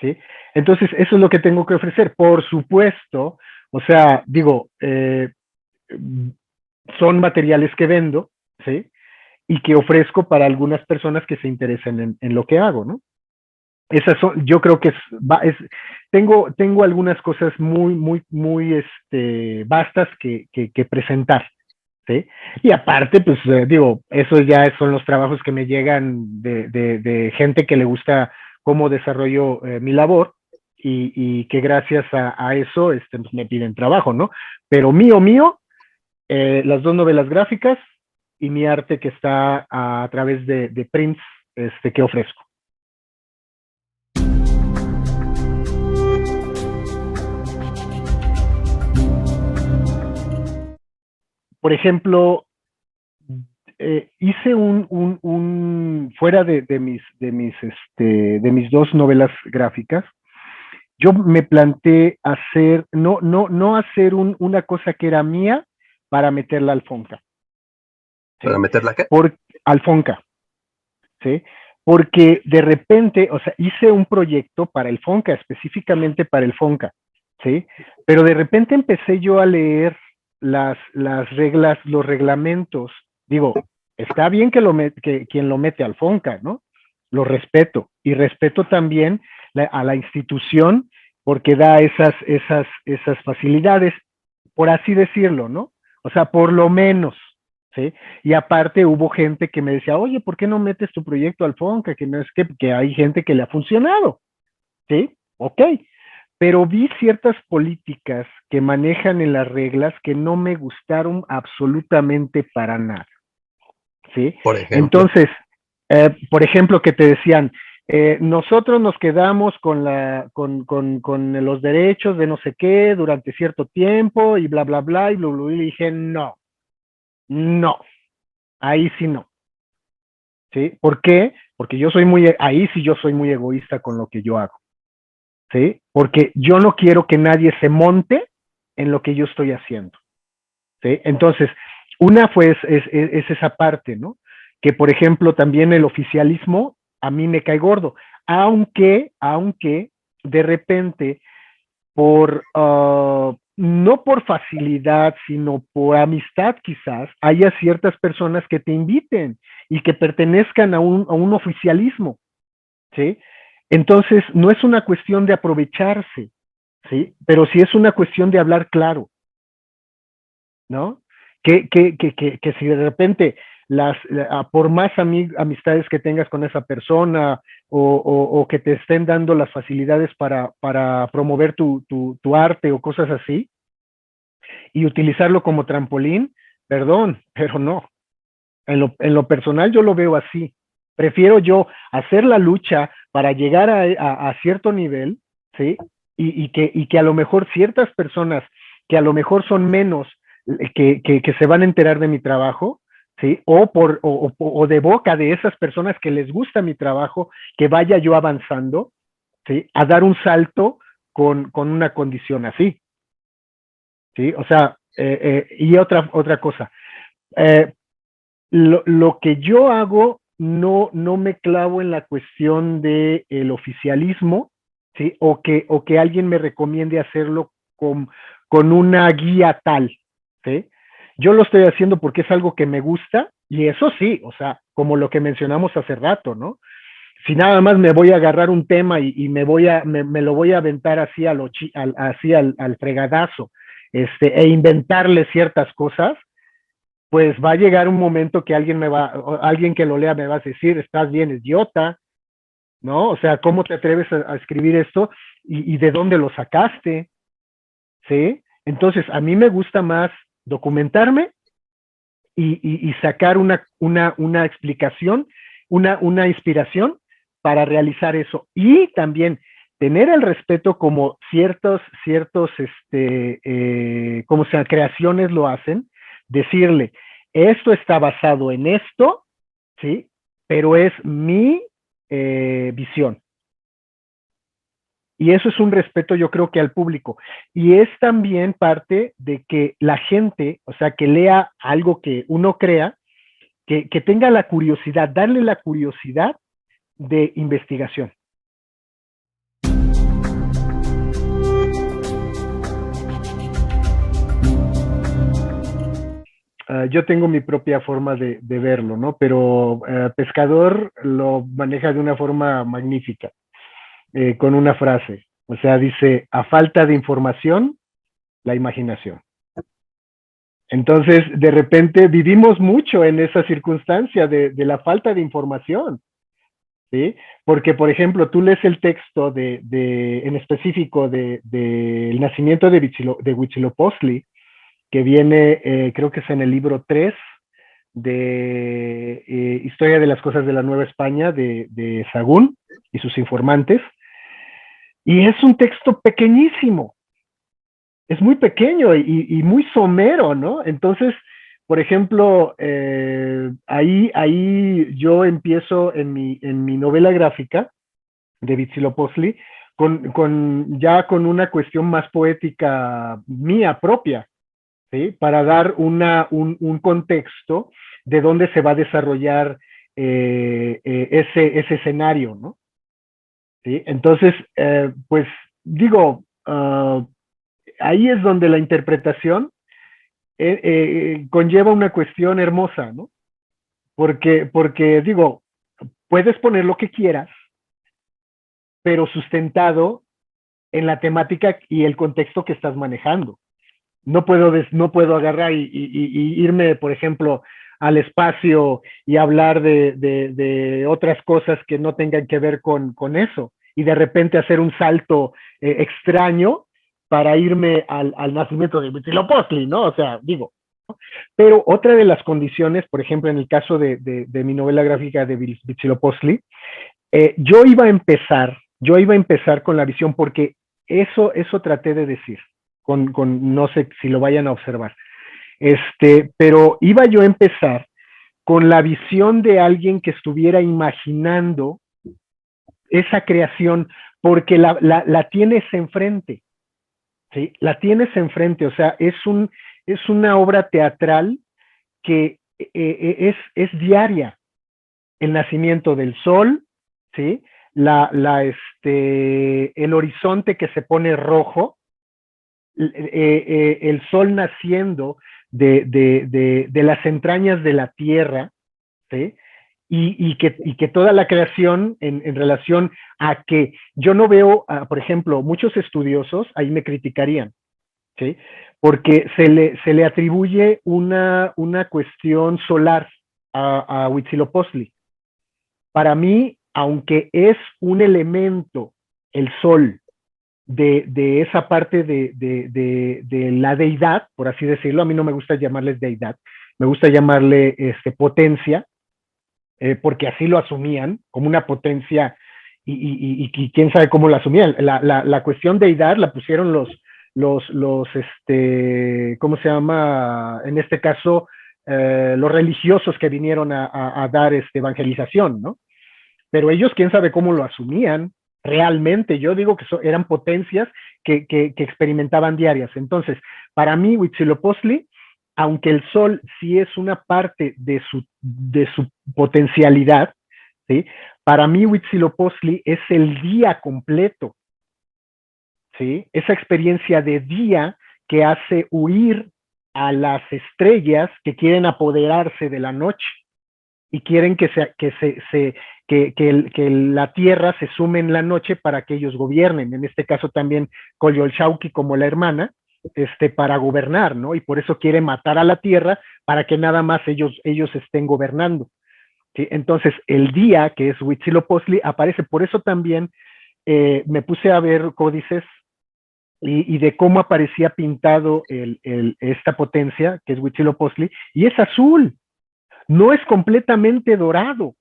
¿sí? Entonces eso es lo que tengo que ofrecer, por supuesto, o sea, digo, son materiales que vendo, ¿sí? Y que ofrezco para algunas personas que se interesen en lo que hago, ¿no? Esas son, yo creo que tengo algunas cosas muy vastas que presentar, ¿sí? Y aparte, pues digo, eso ya son los trabajos que me llegan de gente que le gusta cómo desarrollo mi labor, y que gracias a eso pues me piden trabajo, ¿no? Pero mío, las dos novelas gráficas y mi arte que está a través de prints que ofrezco. Por ejemplo, hice fuera de mis dos novelas gráficas, yo me planteé hacer, no hacer una cosa que era mía para meterla al Fonca. ¿Sí? ¿Para meterla qué? Al Fonca, ¿sí? Porque de repente, o sea, hice un proyecto para el Fonca, específicamente para el Fonca, ¿sí? Pero de repente empecé yo a leer las reglas, los reglamentos. Digo, está bien que quien lo mete al Fonca, ¿no? Lo respeto, y respeto también a la institución porque da esas facilidades, por así decirlo, ¿no? O sea, por lo menos, ¿sí? Y aparte hubo gente que me decía, oye, ¿por qué no metes tu proyecto al Fonca? Que no es que hay gente que le ha funcionado, ¿sí? Ok, pero vi ciertas políticas que manejan en las reglas que no me gustaron absolutamente para nada, ¿sí? Por ejemplo. Entonces, por ejemplo, que te decían, nosotros nos quedamos con los derechos de no sé qué durante cierto tiempo y bla, bla, bla, y dije, no, ahí sí no, ¿sí? ¿Por qué? Porque ahí sí yo soy muy egoísta con lo que yo hago, ¿sí? Porque yo no quiero que nadie se monte en lo que yo estoy haciendo, ¿sí? Entonces, una es esa parte, ¿no? Que, por ejemplo, también el oficialismo a mí me cae gordo, aunque de repente, no por facilidad, sino por amistad quizás, haya ciertas personas que te inviten y que pertenezcan a un oficialismo, ¿sí? Entonces, no es una cuestión de aprovecharse, ¿sí? Pero sí es una cuestión de hablar claro, ¿no? Que si de repente por más amistades que tengas con esa persona o que te estén dando las facilidades para promover tu arte o cosas así, y utilizarlo como trampolín, perdón, pero no. En lo personal yo lo veo así. Prefiero yo hacer la lucha para llegar a cierto nivel, ¿sí? Y que a lo mejor ciertas personas que a lo mejor son menos que se van a enterar de mi trabajo, ¿sí? O de boca de esas personas que les gusta mi trabajo, que vaya yo avanzando, ¿sí? A dar un salto con una condición así, ¿sí? O sea, y otra cosa, lo que yo hago no me clavo en la cuestión del oficialismo, ¿sí? O que alguien me recomiende hacerlo con una guía tal, ¿sí? Yo lo estoy haciendo porque es algo que me gusta, y eso sí, o sea, como lo que mencionamos hace rato, ¿no? Si nada más me voy a agarrar un tema y me lo voy a aventar así así al fregadazo, e inventarle ciertas cosas, pues va a llegar un momento que alguien que lo lea me va a decir, estás bien idiota, ¿no? O sea, ¿cómo te atreves a escribir esto? Y de dónde lo sacaste? ¿Sí? Entonces, a mí me gusta más documentarme y sacar una explicación, una inspiración para realizar eso. Y también tener el respeto como como sea, creaciones lo hacen, decirle, esto está basado en esto, ¿sí? Pero es mi visión. Y eso es un respeto, yo creo que al público. Y es también parte de que la gente, o sea, que lea algo que uno crea, que tenga la curiosidad, darle la curiosidad de investigación. Yo tengo mi propia forma de verlo, ¿no? Pero Pescador lo maneja de una forma magnífica, con una frase. O sea, dice, a falta de información, la imaginación. Entonces, de repente vivimos mucho en esa circunstancia de la falta de información, ¿sí? Porque, por ejemplo, tú lees el texto en específico del nacimiento de Huitzilopochtli, que viene, creo que es en el libro 3 de Historia de las Cosas de la Nueva España, de Sagún y sus informantes, y es un texto pequeñísimo, es muy pequeño y muy somero, ¿no? Entonces, por ejemplo, ahí yo empiezo en mi novela gráfica de Huitzilopochtli ya con una cuestión más poética mía propia, ¿sí? Para dar un contexto de dónde se va a desarrollar ese escenario, ¿no? ¿Sí? Entonces, pues digo, ahí es donde la interpretación conlleva una cuestión hermosa, ¿no? Porque digo, puedes poner lo que quieras, pero sustentado en la temática y el contexto que estás manejando. No puedo agarrar y irme, por ejemplo, al espacio y hablar de otras cosas que no tengan que ver con eso. Y de repente hacer un salto extraño para irme al nacimiento de Huitzilopochtli, ¿no? O sea, digo. Pero otra de las condiciones, por ejemplo, en el caso de mi novela gráfica de Huitzilopochtli, yo iba a empezar con la visión porque eso traté de decir, no sé si lo vayan a observar, pero iba yo a empezar con la visión de alguien que estuviera imaginando esa creación, porque la tienes enfrente, ¿sí? La tienes enfrente, o sea, es una obra teatral que es diaria, el nacimiento del sol, ¿sí? El horizonte que se pone rojo, el sol naciendo de las entrañas de la tierra, ¿sí? Que toda la creación en relación a que yo no veo, por ejemplo, muchos estudiosos ahí me criticarían, ¿sí? Porque se le atribuye una cuestión solar a Huitzilopochtli. Para mí, aunque es un elemento, el sol, de esa parte de la deidad, por así decirlo, a mí no me gusta llamarles deidad, me gusta llamarle potencia, porque así lo asumían, como una potencia, y quién sabe cómo lo asumían. La cuestión deidad la pusieron ¿cómo se llama? En este caso, los religiosos que vinieron a dar evangelización, ¿no? Pero ellos quién sabe cómo lo asumían realmente. Yo digo que eran potencias que experimentaban diarias. Entonces, para mí, Huitzilopochtli, aunque el sol sí es una parte de su potencialidad, ¿sí? Para mí Huitzilopochtli es el día completo, ¿sí? Esa experiencia de día que hace huir a las estrellas que quieren apoderarse de la noche y quieren que la tierra se sume en la noche para que ellos gobiernen. En este caso también Coyolxauhqui como la hermana, para gobernar, ¿no? Y por eso quiere matar a la tierra para que nada más ellos estén gobernando. ¿Sí? Entonces, el día que es Huitzilopochtli aparece, por eso también me puse a ver códices y de cómo aparecía pintado esta potencia, que es Huitzilopochtli, y es azul, no es completamente dorado,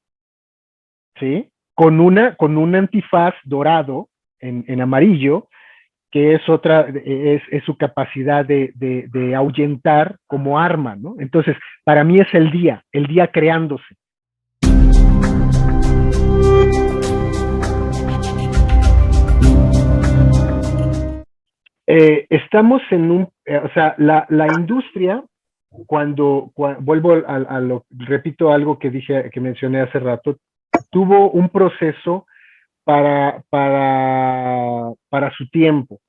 ¿sí? Con un antifaz dorado en amarillo, que es es su capacidad de ahuyentar como arma, ¿no? Entonces, para mí es el día creándose. Estamos en o sea, la industria, vuelvo repito algo que dije, que mencioné hace rato, tuvo un proceso para su tiempo,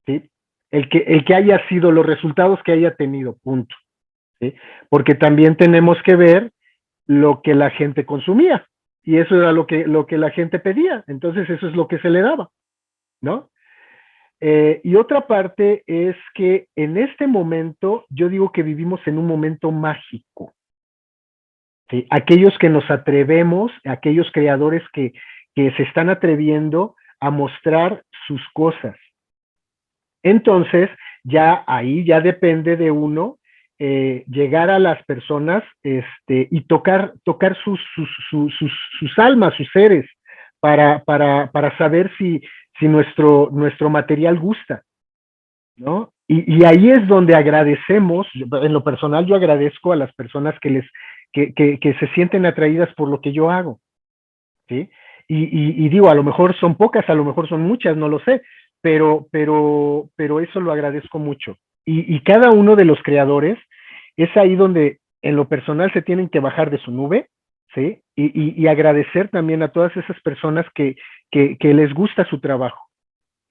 ¿sí? El que haya sido, los resultados que haya tenido, punto, ¿sí? Porque también tenemos que ver lo que la gente consumía, y eso era lo que la gente pedía, entonces eso es lo que se le daba, ¿no? Y otra parte es que en este momento, yo digo que vivimos en un momento mágico, ¿sí? Aquellos que nos atrevemos, aquellos creadores que se están atreviendo a mostrar sus cosas. Entonces, ya ahí ya depende de uno llegar a las personas y tocar sus almas, sus seres, para saber si nuestro material gusta, ¿no? Y ahí es donde agradecemos, en lo personal yo agradezco a las personas que se sienten atraídas por lo que yo hago, ¿sí? Y digo, a lo mejor son pocas, a lo mejor son muchas, no lo sé, pero eso lo agradezco mucho. Y cada uno de los creadores es ahí donde en lo personal se tienen que bajar de su nube, ¿sí? Y agradecer también a todas esas personas que les gusta su trabajo,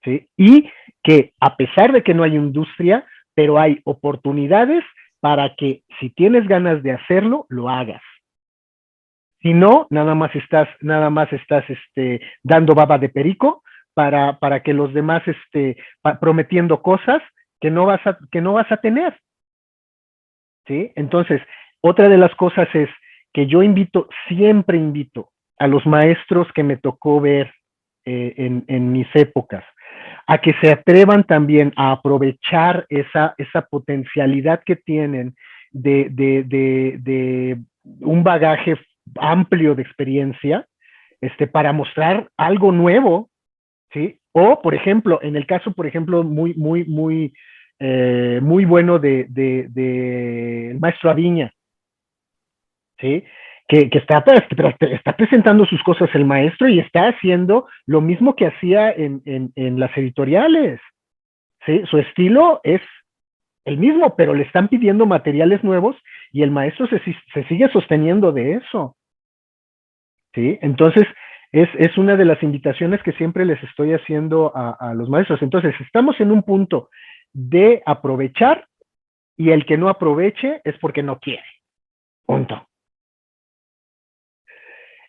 ¿sí? Y que a pesar de que no hay industria, pero hay oportunidades para que si tienes ganas de hacerlo, lo hagas. Si no, nada más estás dando baba de perico para que los demás prometiendo cosas que no vas a tener, ¿sí? Entonces, otra de las cosas es que yo siempre invito a los maestros que me tocó ver en mis épocas, a que se atrevan también a aprovechar esa potencialidad que tienen de un bagaje amplio de experiencia, para mostrar algo nuevo, ¿sí? O, por ejemplo, en el caso, por ejemplo, muy bueno de el maestro Aviña, ¿sí? Que está presentando sus cosas el maestro y está haciendo lo mismo que hacía en las editoriales, ¿sí? Su estilo es el mismo, pero le están pidiendo materiales nuevos y el maestro se sigue sosteniendo de eso, ¿sí? Entonces, es una de las invitaciones que siempre les estoy haciendo a los maestros. Entonces, estamos en un punto de aprovechar y el que no aproveche es porque no quiere. Punto.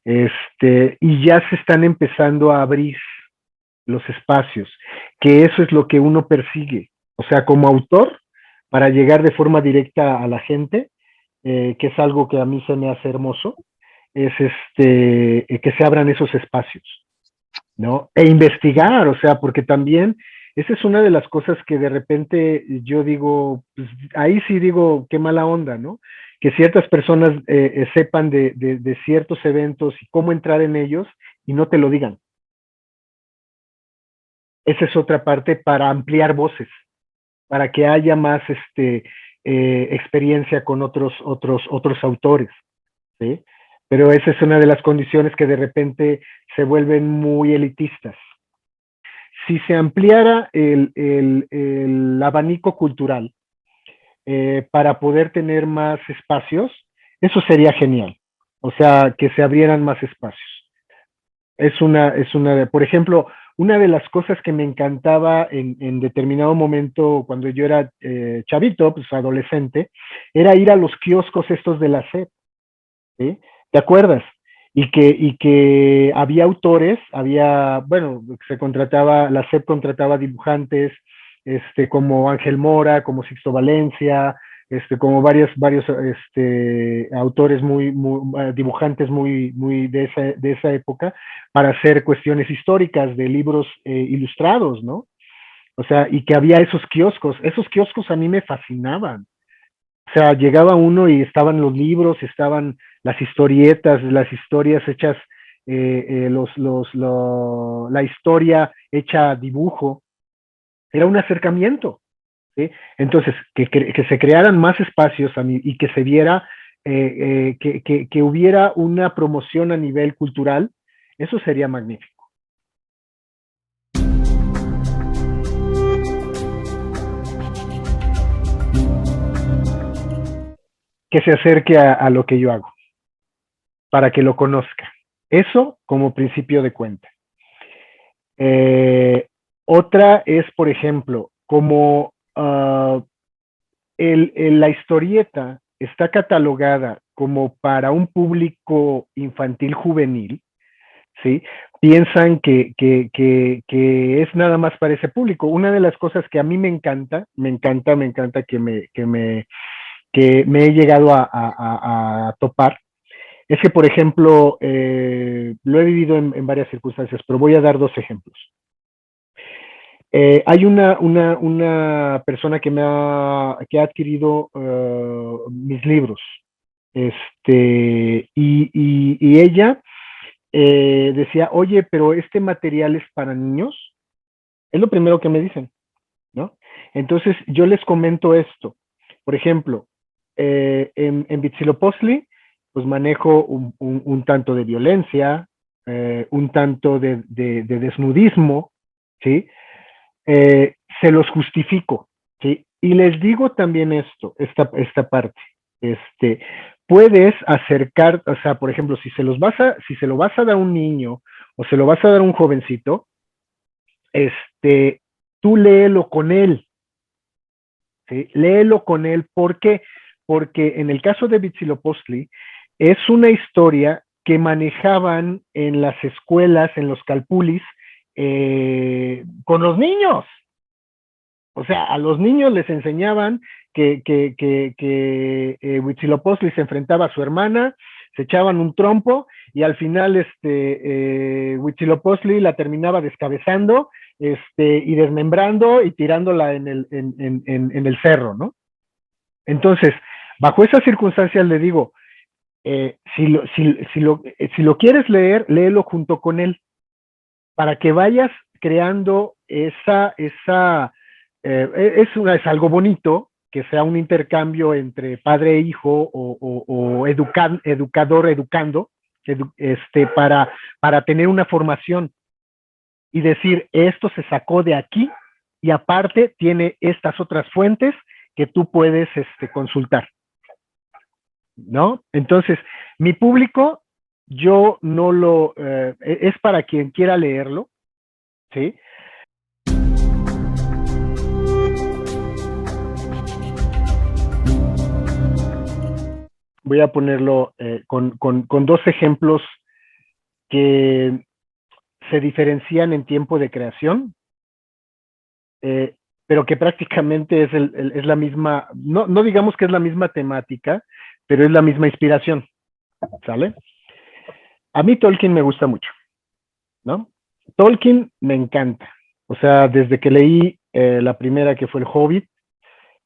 Y ya se están empezando a abrir los espacios, que eso es lo que uno persigue. O sea, como autor, para llegar de forma directa a la gente, que es algo que a mí se me hace hermoso, es que se abran esos espacios, ¿no? E investigar, o sea, porque también esa es una de las cosas que de repente yo digo, pues, ahí sí digo, qué mala onda, ¿no? Que ciertas personas sepan de ciertos eventos y cómo entrar en ellos y no te lo digan. Esa es otra parte para ampliar voces, para que haya más experiencia con otros autores, ¿sí? Pero esa es una de las condiciones que de repente se vuelven muy elitistas. Si se ampliara el abanico cultural para poder tener más espacios, eso sería genial. O sea, que se abrieran más espacios. Por ejemplo, una de las cosas que me encantaba en determinado momento cuando yo era chavito, pues adolescente, era ir a los kioscos estos de la SEP, ¿sí? ¿Te acuerdas? Y que había autores, bueno, la SEP contrataba dibujantes, como Ángel Mora, como Sixto Valencia, como varios autores dibujantes muy de esa época, para hacer cuestiones históricas de libros ilustrados, ¿no? O sea, y que había esos kioscos a mí me fascinaban. O sea, llegaba uno y estaban los libros, estaban las historietas, las historias hechas, la historia hecha a dibujo. Era un acercamiento, ¿sí? Entonces, que se crearan más espacios a mí, y que se viera, que hubiera una promoción a nivel cultural, eso sería magnífico. Que se acerque a lo que yo hago, para que lo conozca. Eso como principio de cuenta. Otra es, por ejemplo, como la historieta está catalogada como para un público infantil juvenil, ¿sí? Piensan que es nada más para ese público. Una de las cosas que a mí me encanta que me he llegado a topar, es que, por ejemplo, lo he vivido en varias circunstancias, pero voy a dar dos ejemplos. Hay una persona que ha adquirido mis libros, y ella decía, oye, pero este material es para niños. Es lo primero que me dicen, ¿no? Entonces yo les comento esto. Por ejemplo, en Huitzilopochtli, pues manejo un tanto de violencia, un tanto de desnudismo, ¿sí? Se los justifico, ¿sí? Y les digo también esta parte, puedes acercar, o sea, por ejemplo, si se lo vas a dar a un niño o se lo vas a dar a un jovencito, tú léelo con él, ¿sí? Léelo con él. ¿Por qué? Porque en el caso de Huitzilopochtli, es una historia que manejaban en las escuelas, en los calpulis, con los niños. O sea, a los niños les enseñaban que Huitzilopochtli se enfrentaba a su hermana, se echaban un trompo y al final Huitzilopochtli la terminaba descabezando, y desmembrando y tirándola en el cerro, ¿no? Entonces, bajo esas circunstancias le digo, si lo quieres leer, léelo junto con él, para que vayas creando es algo bonito, que sea un intercambio entre padre e hijo, o educador educando, para tener una formación y decir, esto se sacó de aquí y aparte tiene estas otras fuentes que tú puedes consultar, ¿no? Entonces, mi público, yo no es para quien quiera leerlo, ¿sí? Voy a ponerlo con dos ejemplos que se diferencian en tiempo de creación, pero que prácticamente es la misma, no digamos que es la misma temática, pero es la misma inspiración, ¿sale? A mí Tolkien me gusta mucho, ¿no? Tolkien me encanta. O sea, desde que leí la primera, que fue El Hobbit,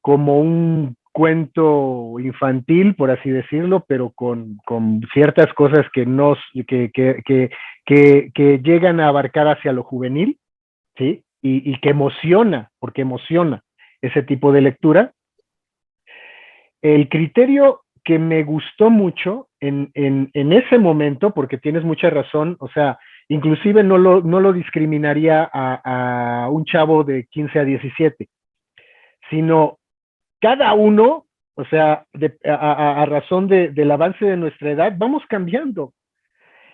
como un cuento infantil, por así decirlo, pero con ciertas cosas que llegan a abarcar hacia lo juvenil, ¿sí? Y que emociona, porque emociona ese tipo de lectura. El criterio que me gustó mucho en ese momento, porque tienes mucha razón, o sea, inclusive no lo discriminaría a un chavo de 15 a 17, sino cada uno, o sea, a razón del avance de nuestra edad, vamos cambiando.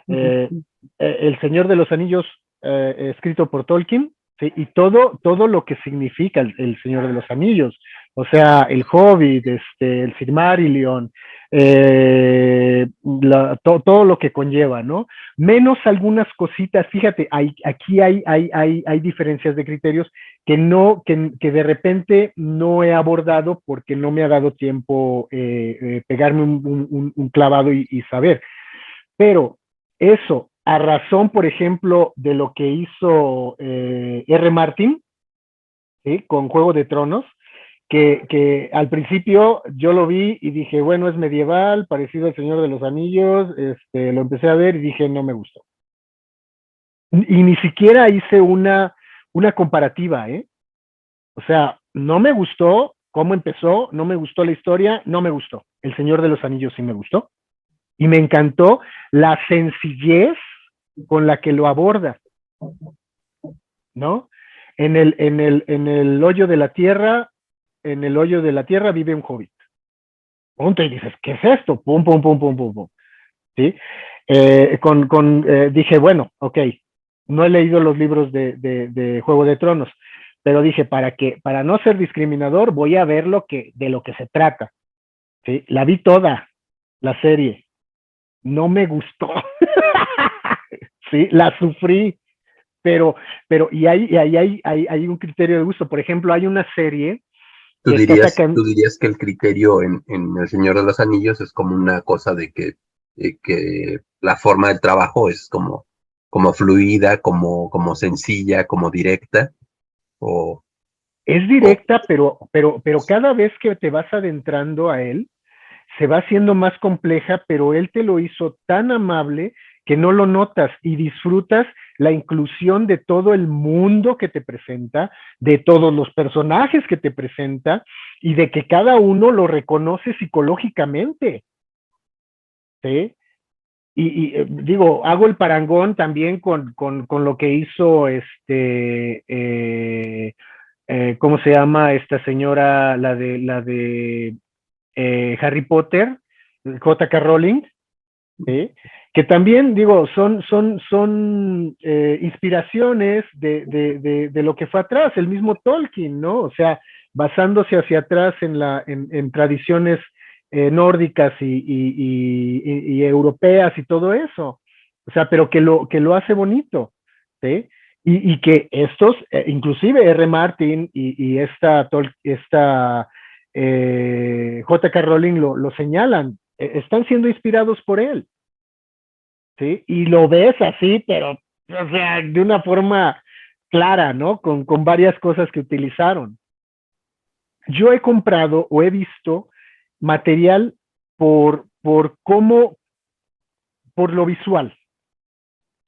El Señor de los Anillos, escrito por Tolkien, ¿sí? Y todo lo que significa el Señor de los Anillos, o sea, el Hobbit, el Silmarillion, todo lo que conlleva, ¿no? Menos algunas cositas, fíjate, aquí hay diferencias de criterios que de repente no he abordado porque no me ha dado tiempo pegarme un clavado y saber. Pero eso, a razón, por ejemplo, de lo que hizo R. Martin, ¿sí? Con Juego de Tronos, que al principio yo lo vi y dije, bueno, es medieval, parecido al Señor de los Anillos, lo empecé a ver y dije, no me gustó. Y ni siquiera hice una comparativa, ¿eh? O sea, no me gustó cómo empezó, no me gustó la historia, no me gustó. El Señor de los Anillos sí me gustó. Y me encantó la sencillez con la que lo aborda, ¿no? En el hoyo de la tierra, en el hoyo de la tierra vive un hobbit. Punto, y dices, ¿qué es esto? Pum, pum, pum, pum, pum, pum. ¿Sí? Dije, bueno, ok, no he leído los libros de Juego de Tronos, pero dije, para no ser discriminador, voy a ver de lo que se trata. ¿Sí? La vi toda, la serie. No me gustó. Sí, la sufrí, y hay un criterio de gusto. Por ejemplo, hay una serie ¿Tú que está dirías, sacando. tú dirías que el criterio en El Señor de los Anillos es como una cosa de que la forma del trabajo es como fluida, como sencilla, como directa? O, Es o directa, pero cada vez que te vas adentrando a él, se va haciendo más compleja, pero él te lo hizo tan amable que no lo notas y disfrutas la inclusión de todo el mundo que te presenta, de todos los personajes que te presenta y de que cada uno lo reconoce psicológicamente, ¿sí? Digo, hago el parangón también con lo que hizo ¿cómo se llama esta señora? La de Harry Potter, J.K. Rowling, ¿sí? Que también, digo, son inspiraciones de lo que fue atrás, el mismo Tolkien, ¿no? O sea, basándose hacia atrás en tradiciones nórdicas y europeas y todo eso. O sea, pero que lo hace bonito, ¿sí? Y que estos, inclusive R. Martin y esta J.K. Rowling lo señalan, están siendo inspirados por él, ¿sí? Y lo ves así, pero, o sea, de una forma clara, ¿no? Con varias cosas que utilizaron. Yo he comprado o he visto material por lo visual,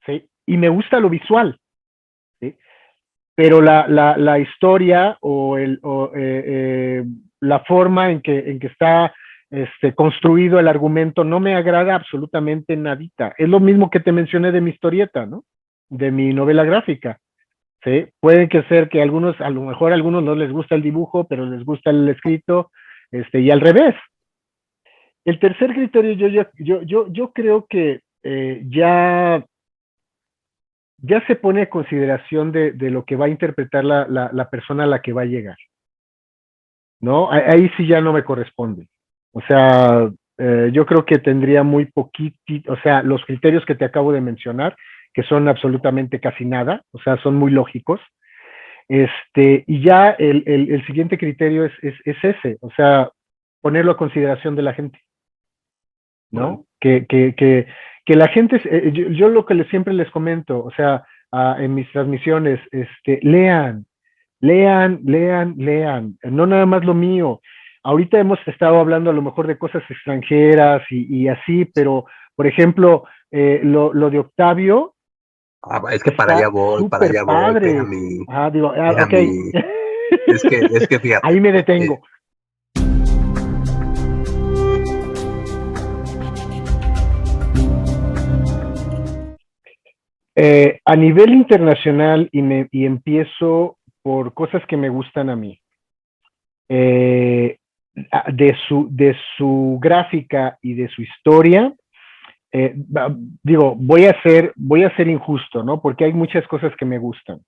¿sí? Y me gusta lo visual, ¿sí? Pero la historia la forma en que está construido el argumento no me agrada absolutamente nadita. Es lo mismo que te mencioné de mi historieta, ¿no? De mi novela gráfica, ¿sí? Puede que ser que a lo mejor a algunos no les gusta el dibujo, pero les gusta el escrito, y al revés. El tercer criterio, yo creo que ya se pone a consideración de lo que va a interpretar la persona a la que va a llegar, ¿no? Ahí sí ya no me corresponde. O sea, yo creo que tendría muy poquito, o sea, los criterios que te acabo de mencionar, que son absolutamente casi nada, o sea, son muy lógicos. Y ya el siguiente criterio es ese, o sea, ponerlo a consideración de la gente, bueno, ¿no? Que la gente, yo lo que siempre les comento, o sea, en mis transmisiones, lean, lean, lean, lean, no nada más lo mío. Ahorita hemos estado hablando a lo mejor de cosas extranjeras y así, pero, por ejemplo, lo de Octavio es que está para súper allá voy, padre. Digo, ok. espérame, es que Ahí fíjate, me detengo. A nivel internacional y empiezo por cosas que me gustan a mí. De su gráfica y de su historia, digo, voy a ser injusto, ¿no? Porque hay muchas cosas que me gustan.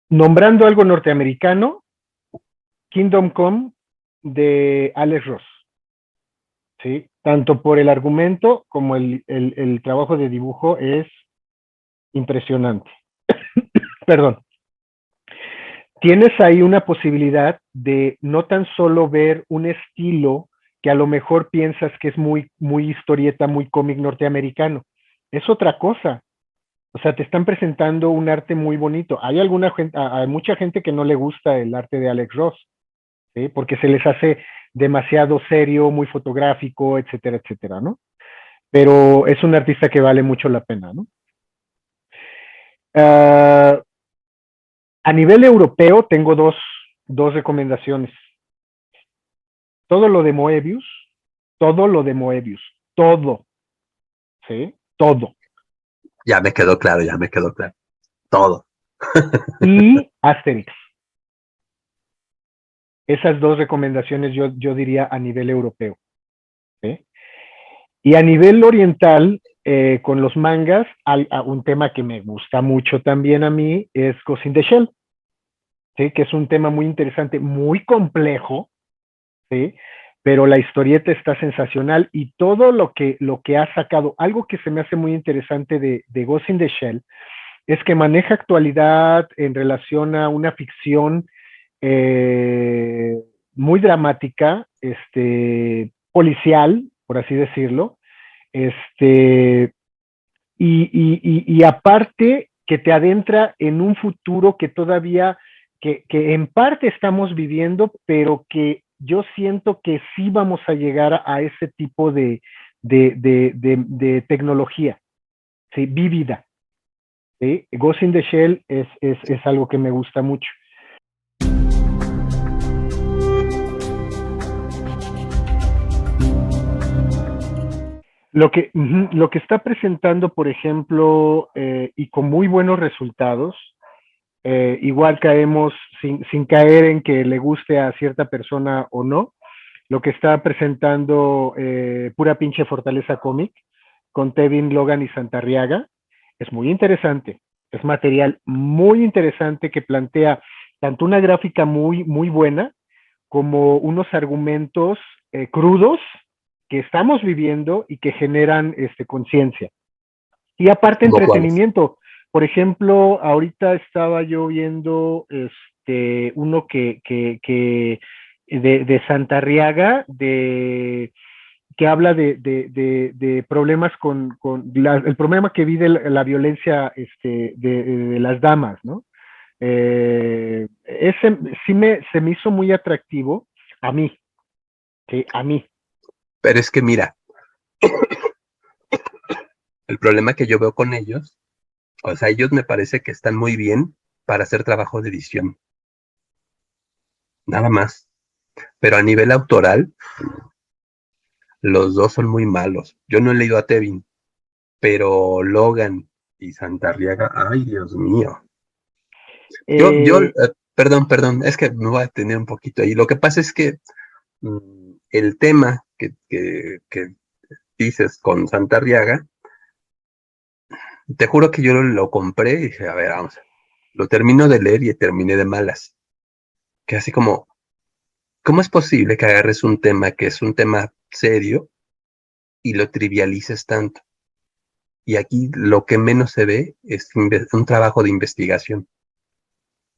Nombrando algo norteamericano, Kingdom Come de Alex Ross, ¿sí? Tanto por el argumento como el trabajo de dibujo es impresionante. Perdón. Tienes ahí una posibilidad de no tan solo ver un estilo que a lo mejor piensas que es muy, muy historieta, muy cómic norteamericano. Es otra cosa. O sea, te están presentando un arte muy bonito. Hay mucha gente que no le gusta el arte de Alex Ross, ¿sí? Porque se les hace demasiado serio, muy fotográfico, etcétera, etcétera, ¿no? Pero es un artista que vale mucho la pena, ¿no? Uh, a nivel europeo tengo dos recomendaciones. Todo lo de Moebius, todo lo de Moebius, todo, ¿sí? Todo. Ya me quedó claro, ya me quedó claro. Todo. Y Asterix. Esas dos recomendaciones yo diría a nivel europeo, ¿sí? Y a nivel oriental, con los mangas, un tema que me gusta mucho también a mí es Ghost in the Shell, ¿sí? Que es un tema muy interesante, muy complejo, ¿sí? Pero la historieta está sensacional y todo lo que ha sacado, algo que se me hace muy interesante de Ghost in the Shell, es que maneja actualidad en relación a una ficción muy dramática, policial, por así decirlo, y aparte que te adentra en un futuro que todavía, que en parte estamos viviendo, pero que yo siento que sí vamos a llegar a ese tipo de tecnología, ¿sí? Vívida. ¿Sí? Ghost in the Shell es algo que me gusta mucho. Lo que está presentando, por ejemplo, y con muy buenos resultados, igual caemos sin caer en que le guste a cierta persona o no, lo que está presentando Pura Pinche Fortaleza Cómic con Tevin, Logan y Santarriaga es muy interesante. Es material muy interesante que plantea tanto una gráfica muy, muy buena como unos argumentos crudos que estamos viviendo y que generan conciencia. Y aparte ¿Cómo cuáles? entretenimiento. Por ejemplo, ahorita estaba yo viendo uno que de Santarriaga, que habla de problemas el problema que vive la violencia de las damas, ¿no? Ese se me hizo muy atractivo a mí, ¿sí? A mí. Pero es que mira, el problema que yo veo con ellos, o sea, ellos me parece que están muy bien para hacer trabajo de edición, nada más. Pero a nivel autoral, los dos son muy malos. Yo no he leído a Tevin, pero Logan y Santarriaga, ay, Dios mío. Eh, Perdón, es que me voy a detener un poquito ahí. Lo que pasa es que el tema que dices con Santarriaga, te juro que yo lo compré y dije, a ver, vamos, lo termino de leer y terminé de malas. Que así como, ¿cómo es posible que agarres un tema que es un tema serio y lo trivialices tanto? Y aquí lo que menos se ve es un trabajo de investigación.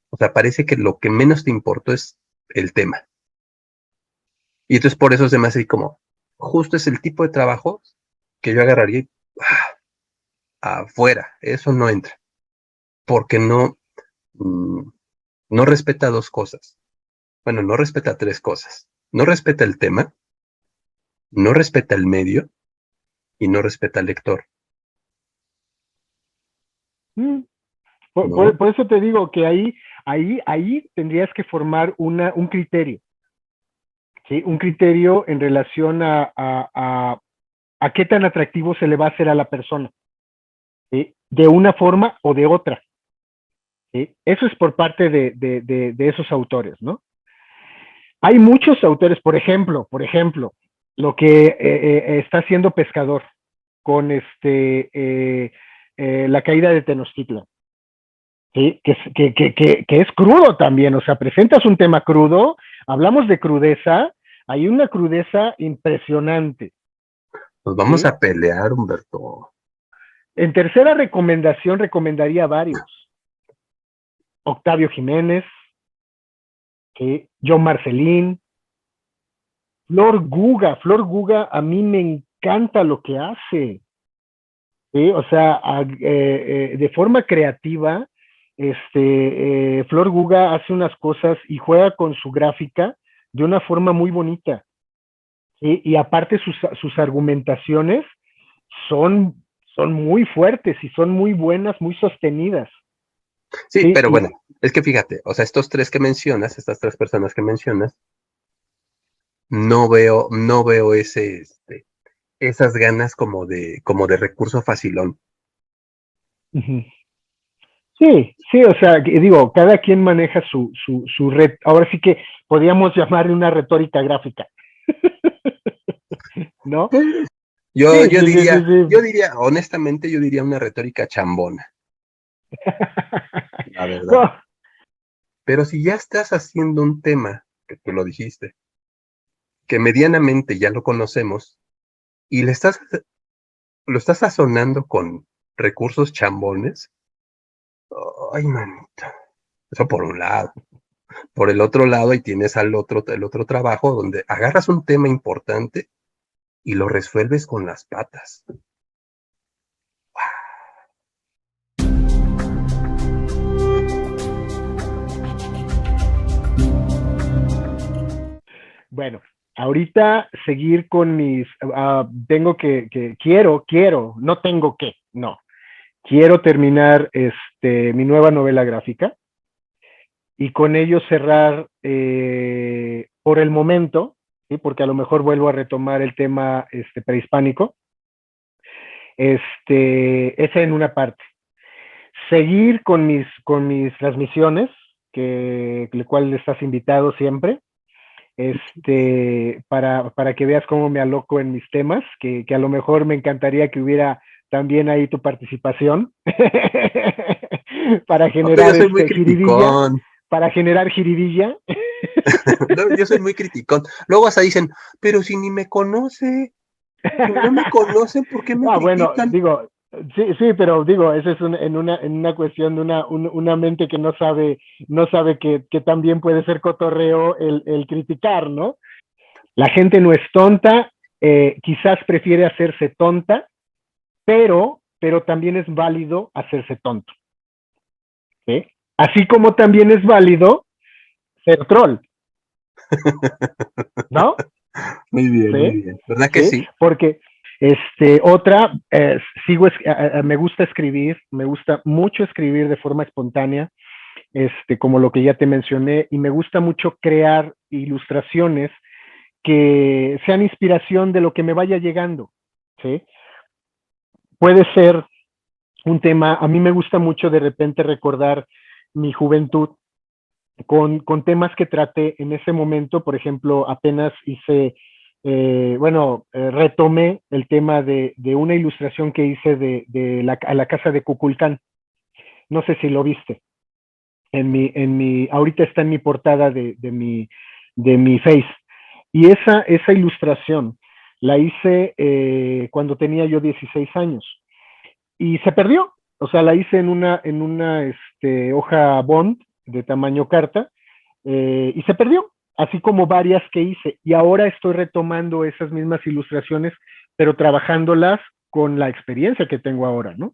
O sea, parece que lo que menos te importó es el tema. Y entonces por eso se me hace como, justo es el tipo de trabajo que yo agarraría y afuera, eso no entra, porque mm, no respeta dos cosas. Bueno, no respeta tres cosas. No respeta el tema, no respeta el medio y no respeta al lector, mm, por, ¿no? por eso te digo que ahí tendrías que formar un criterio, ¿sí? Un criterio en relación a qué tan atractivo se le va a hacer a la persona, ¿sí? De una forma o de otra, ¿sí? Eso es por parte de esos autores, ¿no? Hay muchos autores, por ejemplo, lo que está haciendo Pescador con la caída de Tenochtitlan, ¿sí? Que es crudo también, o sea, presentas un tema crudo, Hablamos de crudeza, hay una crudeza impresionante. Nos vamos ¿Sí? a pelear, Humberto. En tercera recomendación, recomendaría varios. Octavio Jiménez, ¿sí? John Marcelín, Flor Guga, a mí me encanta lo que hace. ¿Sí? O sea, de forma creativa, Flor Guga hace unas cosas y juega con su gráfica de una forma muy bonita. ¿Sí? Y aparte sus argumentaciones son, son muy fuertes y son muy buenas, muy sostenidas. Sí, ¿Sí? pero bueno, es que fíjate, o sea, estos tres que mencionas, estas tres personas que mencionas, no veo esas ganas como de recurso facilón. Sí, sí, o sea, digo, cada quien maneja su red. Ahora sí que podríamos llamarle una retórica gráfica, ¿no? Pues, yo, Sí, yo sí, sí, sí, diría, yo sí. diría, honestamente, yo diría una retórica chambona, la verdad. No, Pero si ya estás haciendo un tema, que tú lo dijiste, que medianamente ya lo conocemos, y lo estás sazonando con recursos chambones, ay, manita. Eso por un lado. Por el otro lado, ahí tienes el otro trabajo donde agarras un tema importante y lo resuelves con las patas. bueno, ahorita seguir con tengo no tengo que, no. Quiero terminar mi nueva novela gráfica y con ello cerrar por el momento, ¿sí? Porque a lo mejor vuelvo a retomar el tema prehispánico, esa en una parte. Seguir con mis transmisiones, el cual estás invitado siempre, para que veas cómo me aloco en mis temas, que a lo mejor me encantaría que hubiera también ahí tu participación para No, yo generar soy muy jiribilla, criticón. para generar jiribilla. No, yo soy muy criticón. Luego hasta dicen, pero si ni me conoce, si no me conocen, ¿por qué me Bueno, critican? digo, sí, sí, pero digo, eso es en una cuestión de una mente que no sabe que también puede ser cotorreo el criticar, ¿no? La gente no es tonta, quizás prefiere hacerse tonta, pero también es válido hacerse tonto. ¿Sí? Así como también es válido ser troll, ¿no? Muy bien, muy ¿Sí? bien. ¿Verdad que ¿Sí? sí? Porque me gusta escribir, me gusta mucho escribir de forma espontánea, como lo que ya te mencioné, y me gusta mucho crear ilustraciones que sean inspiración de lo que me vaya llegando, ¿sí? Puede ser un tema, a mí me gusta mucho de repente recordar mi juventud con temas que traté en ese momento. Por ejemplo, apenas retomé el tema de una ilustración que hice a la casa de Cuculcán. No sé si lo viste. Ahorita está en mi portada de mi Face. Y esa ilustración la hice cuando tenía yo 16 años. Y se perdió. O sea, la hice en una hoja bond de tamaño carta, y se perdió, así como varias que hice. Y ahora estoy retomando esas mismas ilustraciones, pero trabajándolas con la experiencia que tengo ahora, ¿no?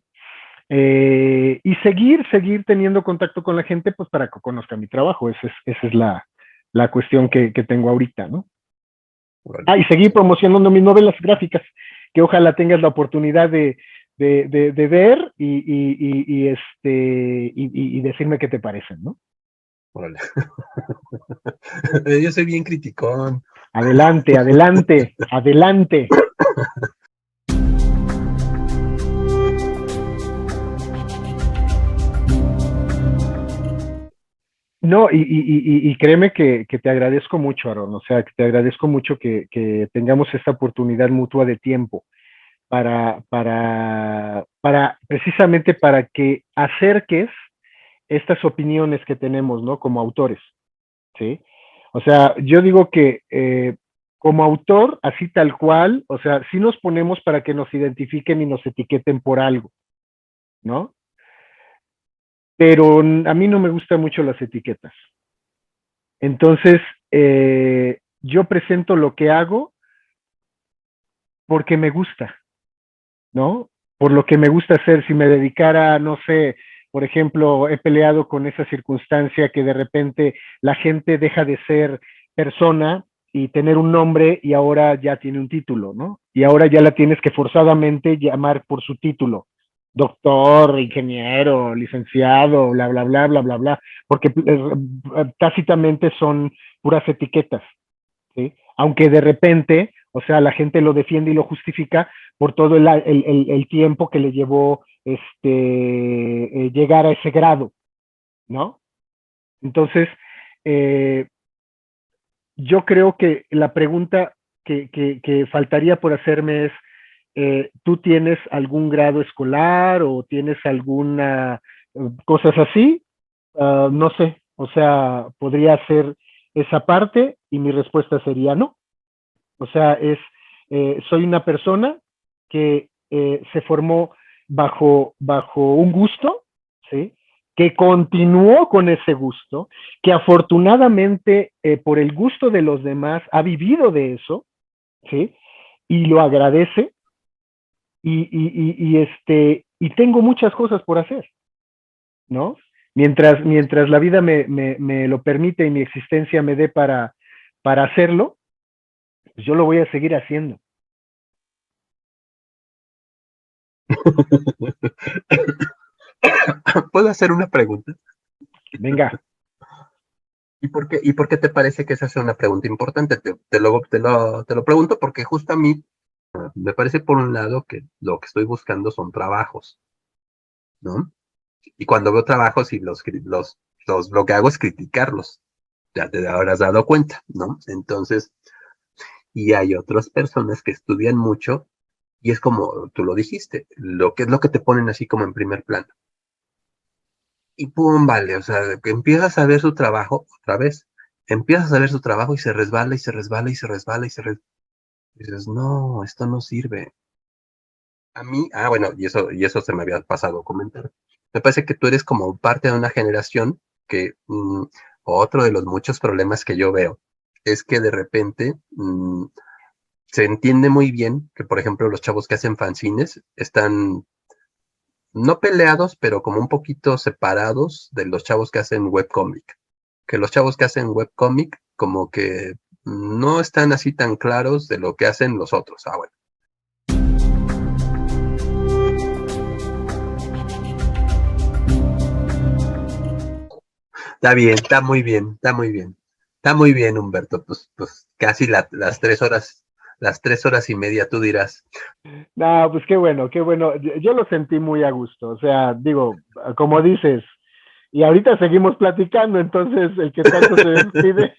Y seguir teniendo contacto con la gente, pues para que conozca mi trabajo. Esa es la cuestión que tengo ahorita, ¿no? Órale. Y seguir promocionando mis novelas gráficas, que ojalá tengas la oportunidad de ver y decirme qué te parecen, ¿no? Órale. Yo soy bien criticón. Adelante, adelante, adelante. No, y créeme que te agradezco mucho, Aaron. O sea, que te agradezco mucho que tengamos esta oportunidad mutua de tiempo precisamente para que acerques estas opiniones que tenemos, ¿no? Como autores, ¿sí? O sea, yo digo que como autor, así tal cual, o sea, sí nos ponemos para que nos identifiquen y nos etiqueten por algo, ¿no? Pero a mí no me gustan mucho las etiquetas. Entonces, yo presento lo que hago porque me gusta, ¿no? Por lo que me gusta hacer. Si me dedicara, no sé, por ejemplo, he peleado con esa circunstancia que de repente la gente deja de ser persona y tener un nombre y ahora ya tiene un título, ¿no? Y ahora ya la tienes que forzadamente llamar por su título. Doctor, ingeniero, licenciado, bla, bla, bla, bla, bla, bla, porque tácitamente son puras etiquetas, ¿sí? Aunque de repente, o sea, la gente lo defiende y lo justifica por todo el tiempo que le llevó llegar a ese grado, ¿no? Entonces, eh, yo creo que la pregunta que faltaría por hacerme es, ¿tú tienes algún grado escolar o tienes alguna cosas así? No sé, o sea, podría ser esa parte y mi respuesta sería no. O sea, soy una persona que se formó bajo un gusto, ¿sí? Que continuó con ese gusto, que afortunadamente por el gusto de los demás ha vivido de eso, ¿sí? Y lo agradece y tengo muchas cosas por hacer, ¿no? Mientras la vida me lo permite y mi existencia me dé para hacerlo, pues yo lo voy a seguir haciendo. ¿Puedo hacer una pregunta? Venga. Y por qué te parece que esa es una pregunta importante? Te lo pregunto porque justo a mí me parece por un lado que lo que estoy buscando son trabajos, ¿no? Y cuando veo trabajos y lo que hago es criticarlos, ya te habrás dado cuenta, ¿no? Entonces, y hay otras personas que estudian mucho y es como tú lo dijiste, lo que es lo que te ponen así como en primer plano. Y pum, vale, o sea, que empiezas a ver su trabajo otra vez, empiezas a ver su trabajo y se resbala y se resbala y se resbala y se resbala. Y dices, no, esto no sirve. A mí, bueno, y eso se me había pasado a comentar. Me parece que tú eres como parte de una generación que otro de los muchos problemas que yo veo es que de repente se entiende muy bien que, por ejemplo, los chavos que hacen fanzines están no peleados, pero como un poquito separados de los chavos que hacen webcomic. Que los chavos que hacen webcomic como que no están así tan claros de lo que hacen los otros. Bueno. Está bien, está muy bien, está muy bien. Está muy bien, Humberto. Pues casi las 3 horas y media, tú dirás. No, pues qué bueno, qué bueno. Yo lo sentí muy a gusto. O sea, digo, como dices, y ahorita seguimos platicando, entonces el que tanto se despide.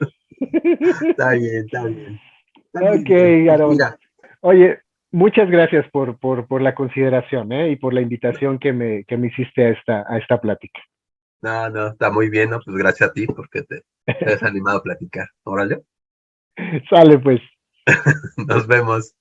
Está bien, está bien. Está muy Ok, bien. Pues Aaron. mira, Oye, muchas gracias por la consideración, y por la invitación que me hiciste a esta plática. no, está muy bien, ¿no? Pues gracias a ti porque te has animado a platicar. Órale, Sale pues. nos vemos.